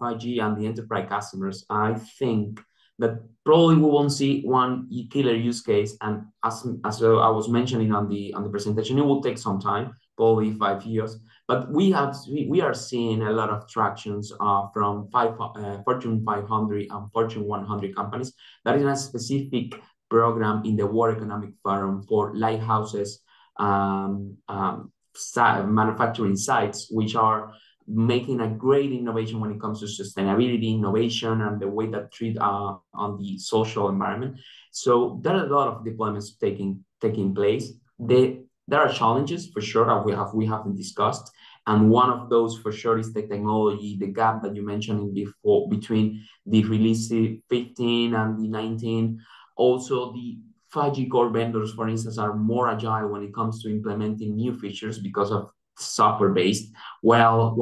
5G and the enterprise customers, I think that probably we won't see one killer use case. And as I was mentioning on the presentation, it will take some time, probably 5 years. But we are seeing a lot of tractions from Fortune 500 and Fortune 100 companies. That is a specific program in the World Economic Forum for lighthouses, manufacturing sites, which are making a great innovation when it comes to sustainability, innovation, and the way that treat on the social environment. So there are a lot of deployments taking place. There are challenges for sure that we haven't discussed, and one of those for sure is the technology, the gap that you mentioned before between the release 15 and the 19. Also, the 5G core vendors, for instance, are more agile when it comes to implementing new features because of software-based, while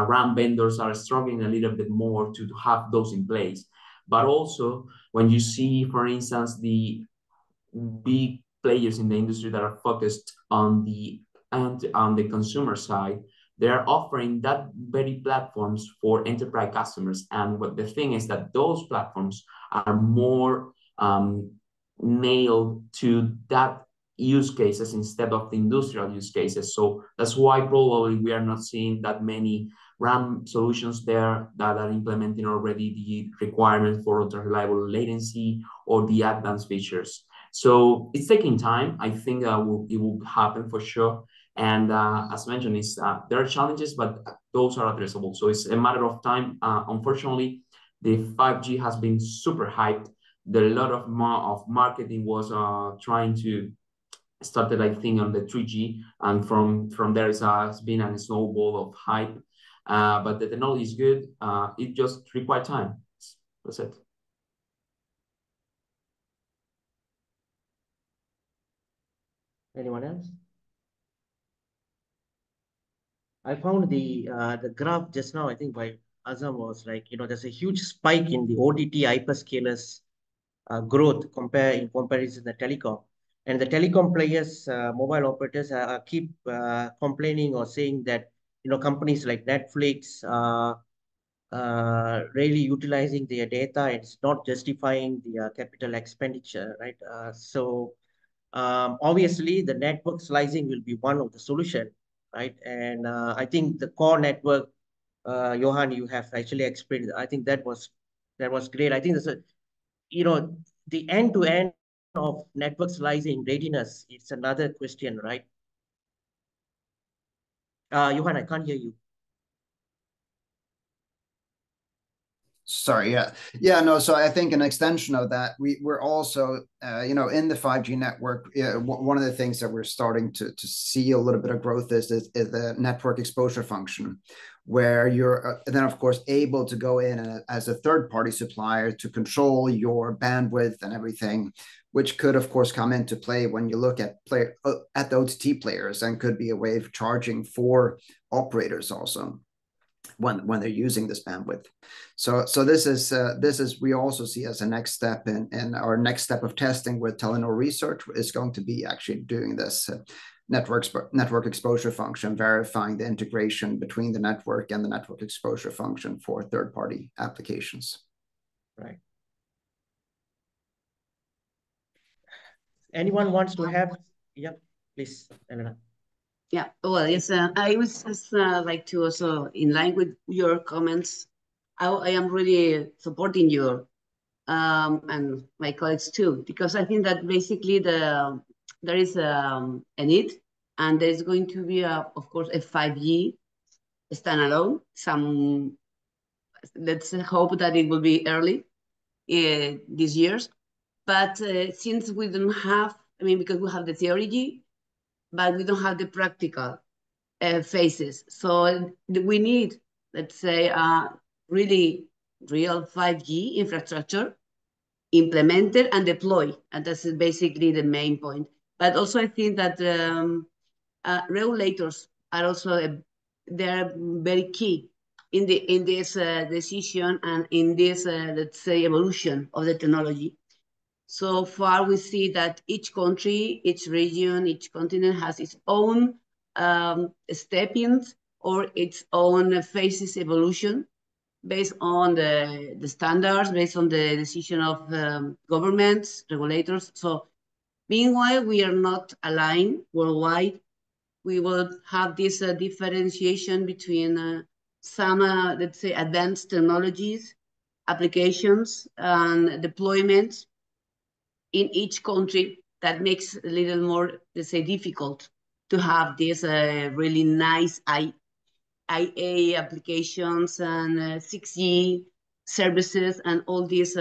RAM vendors are struggling a little bit more to have those in place. But also, when you see, for instance, the big players in the industry that are focused on the consumer side, they're offering that very platforms for enterprise customers. And what the thing is that those platforms are more nailed to that use cases instead of the industrial use cases. So that's why probably we are not seeing that many RAM solutions there that are implementing already the requirements for ultra reliable latency or the advanced features. So it's taking time. I think it will happen for sure. And as mentioned, there are challenges, but those are addressable. So it's a matter of time. Unfortunately, the 5G has been super hyped. There a lot of marketing was trying to started, I think, on the 3G, and from there has been a snowball of hype. But the technology is good. It just requires time. That's it. Anyone else? I found the graph just now, I think by Azam, was like, there's a huge spike in the OTT hyperscalers growth in comparison to the telecom. And the telecom players, mobile operators keep complaining or saying that, companies like Netflix really utilizing their data, and it's not justifying the capital expenditure, right? So obviously the network slicing will be one of the solution, right? And I think the core network, Johan, you have actually explained. I think that was great. I think there's the end-to-end of network slicing readiness, it's another question, right? Johan, I can't hear you. Sorry, yeah, no. So I think an extension of that, we're also, in the 5G network. One of the things that we're starting to see a little bit of growth is the network exposure function, where you're then of course able to go in as a third-party supplier to control your bandwidth and everything, which could of course come into play when you look at the OTT players, and could be a way of charging for operators also when they're using this bandwidth. So this is we also see as a next step in our next step of testing with Telenor Research is going to be actually doing this network exposure function, verifying the integration between the network and the network exposure function for third-party applications. Right. Anyone wants to have? Yeah, please, Elena. Yeah, well, yes, I was just like to also, in line with your comments, I am really supporting you and my colleagues too, because I think that basically there is a need, and there's going to be, of course, a 5G standalone. Let's hope that it will be early these years. But since we don't have, because we have the theory, but we don't have the practical phases. So we need, let's say, really real 5G infrastructure implemented and deployed, and that's basically the main point. But also I think that regulators are also they're very key in this decision and in this let's say evolution of the technology. So far, we see that each country, each region, each continent has its own step-ins or its own phases evolution based on the standards, based on the decision of governments, regulators. So meanwhile, we are not aligned worldwide. We will have this differentiation between some, let's say, advanced technologies, applications, and deployments in each country that makes a little more, let's say, difficult to have these really nice IA applications and 6G services and all this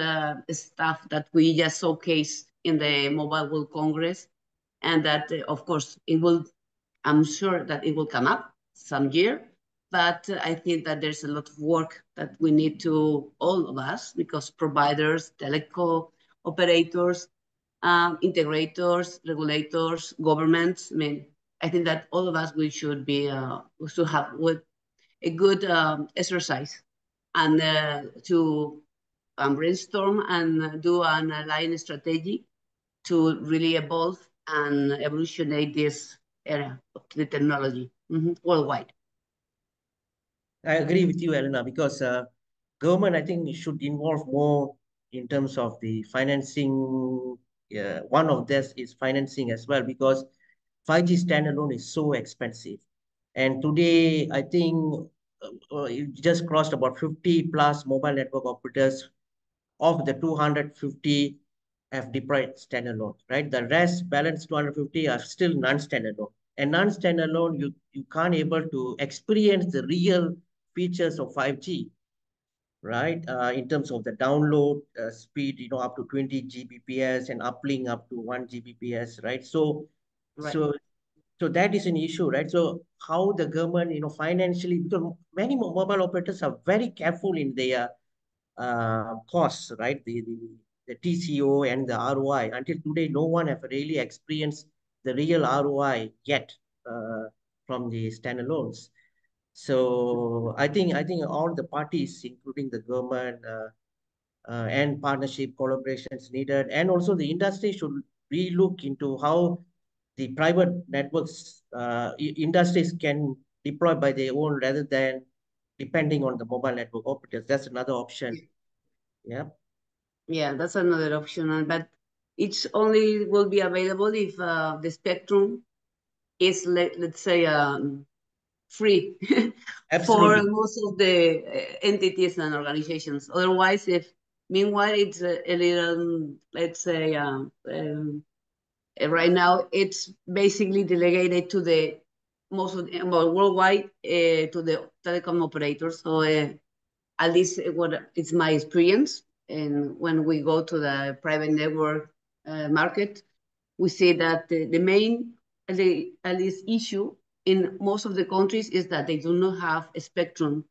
stuff that we just showcased in the Mobile World Congress. And that, of course, I'm sure that it will come up some year, but I think that there's a lot of work that we need to, all of us, because providers, teleco operators, integrators, regulators, governments. I mean, I think that all of us, we should have with a good exercise and to brainstorm and do an aligned strategy to really evolve and evolutionate this area of the technology worldwide. I agree with you, Elena, because government, I think, should involve more in terms of the financing. One of this is financing as well, because 5G standalone is so expensive. And today, I think it just crossed about 50 plus mobile network operators. Of the 250 have deployed standalone, right? The rest, balance 250, are still non-standalone. And non-standalone, you can't able to experience the real features of 5G, right? In terms of the download speed, up to 20 Gbps and uplink up to 1 Gbps, right? So, Right. So that is an issue, right? So how the government, financially, because many mobile operators are very careful in their costs, right? The TCO and the ROI. Until today, no one have really experienced the real ROI yet from the standalones. So I think all the parties, including the government and partnership collaborations needed, and also the industry should relook into how the private networks industries can deploy by their own rather than depending on the mobile network operators. That's another option. Yeah. Yeah, that's another option, but it's only will be available if the spectrum is, let's say, free for most of the entities and organizations. Otherwise, meanwhile, it's a little, let's say, right now, it's basically delegated to the most of the, worldwide to the telecom operators. So at least what it's my experience. And when we go to the private network market, we see that the main, at least issue in most of the countries is that they do not have a spectrum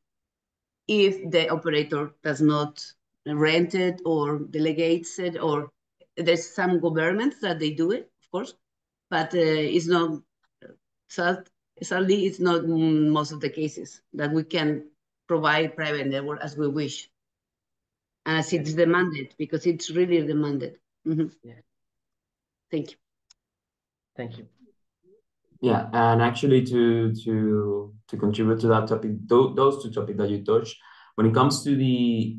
if the operator does not rent it or delegates it, or there's some governments that they do it, of course, but it's not, sadly, it's not most of the cases that we can provide private network as we wish. And as it's demanded, because it's really demanded. Yeah. Thank you. Thank you. Yeah, and actually to contribute to that topic, those two topics that you touched, when it comes to the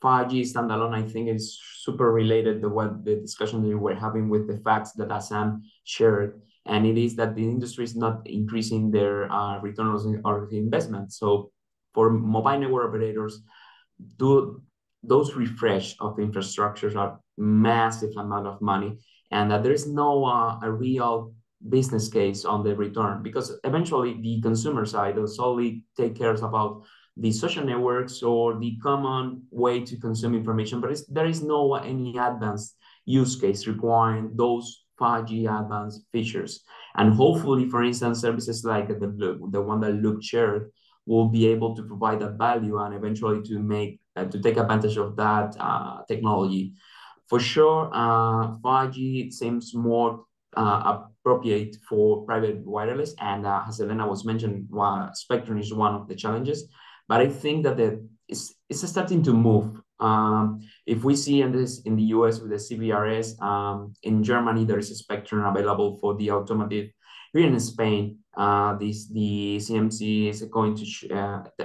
5G standalone, I think it's super related to what the discussion that you were having with the facts that Assam shared, and it is that the industry is not increasing their return on investment. So for mobile network operators, those refresh of the infrastructures are massive amount of money, and that there is no a real business case on the return, because eventually the consumer side will solely take care about the social networks or the common way to consume information, but there is no any advanced use case requiring those 5G advanced features. And hopefully, for instance, services like the one that Luke shared will be able to provide that value and eventually to take advantage of that technology. For sure, 5G seems more appropriate for private wireless, and as Elena was mentioning, spectrum is one of the challenges. But I think that it's starting to move. If we see in the US with the CBRS, in Germany there is a spectrum available for the automotive. Here in Spain, the CMC is going to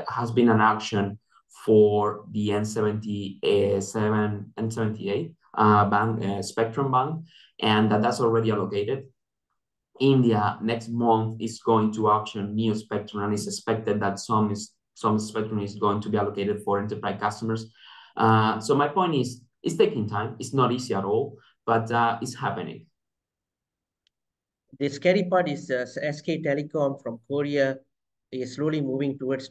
has been an action for the N77, N78 band, spectrum band, and that's already allocated. India next month is going to auction new spectrum, and it's expected that some spectrum is going to be allocated for enterprise customers. So my point is, it's taking time. It's not easy at all, but it's happening. The scary part is SK Telecom from Korea is slowly moving towards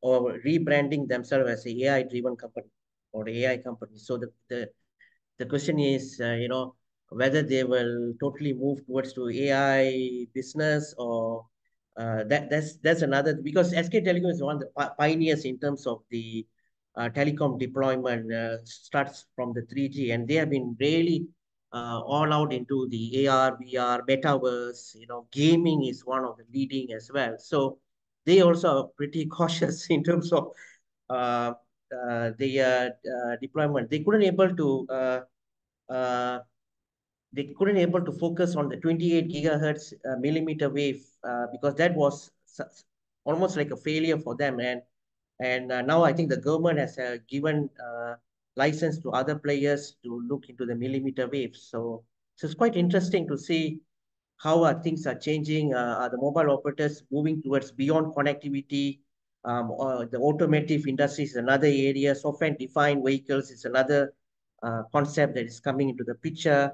or rebranding themselves as an AI-driven company or AI company. So the question is, whether they will totally move towards to AI business or that's another, because SK Telecom is one of the pioneers in terms of the telecom deployment, starts from the 3G, and they have been really all out into the AR, VR, metaverse. Gaming is one of the leading as well. So they also are pretty cautious in terms of the deployment. They couldn't able to focus on the 28 gigahertz millimeter wave because that was almost like a failure for them. And now I think the government has given license to other players to look into the millimeter waves. So it's quite interesting to see how things are changing. Are the mobile operators moving towards beyond connectivity? The automotive industry is another area. Software-defined vehicles is another concept that is coming into the picture.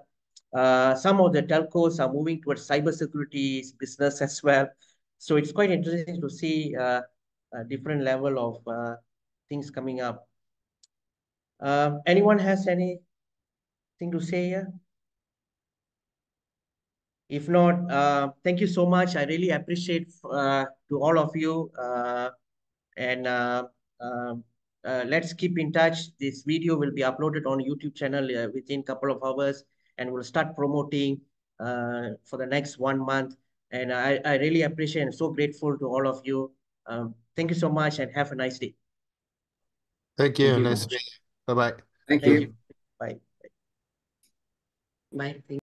Some of the telcos are moving towards cybersecurity business as well. So it's quite interesting to see a different level of things coming up. Anyone has anything to say here? If not, thank you so much. I really appreciate to all of you. And let's keep in touch. This video will be uploaded on YouTube channel within a couple of hours, and we'll start promoting for the next 1 month. And I really appreciate and so grateful to all of you. Thank you so much and have a nice day. Thank you. Nice to meet you. Bye-bye. Thank Thank you. you. Bye. Bye.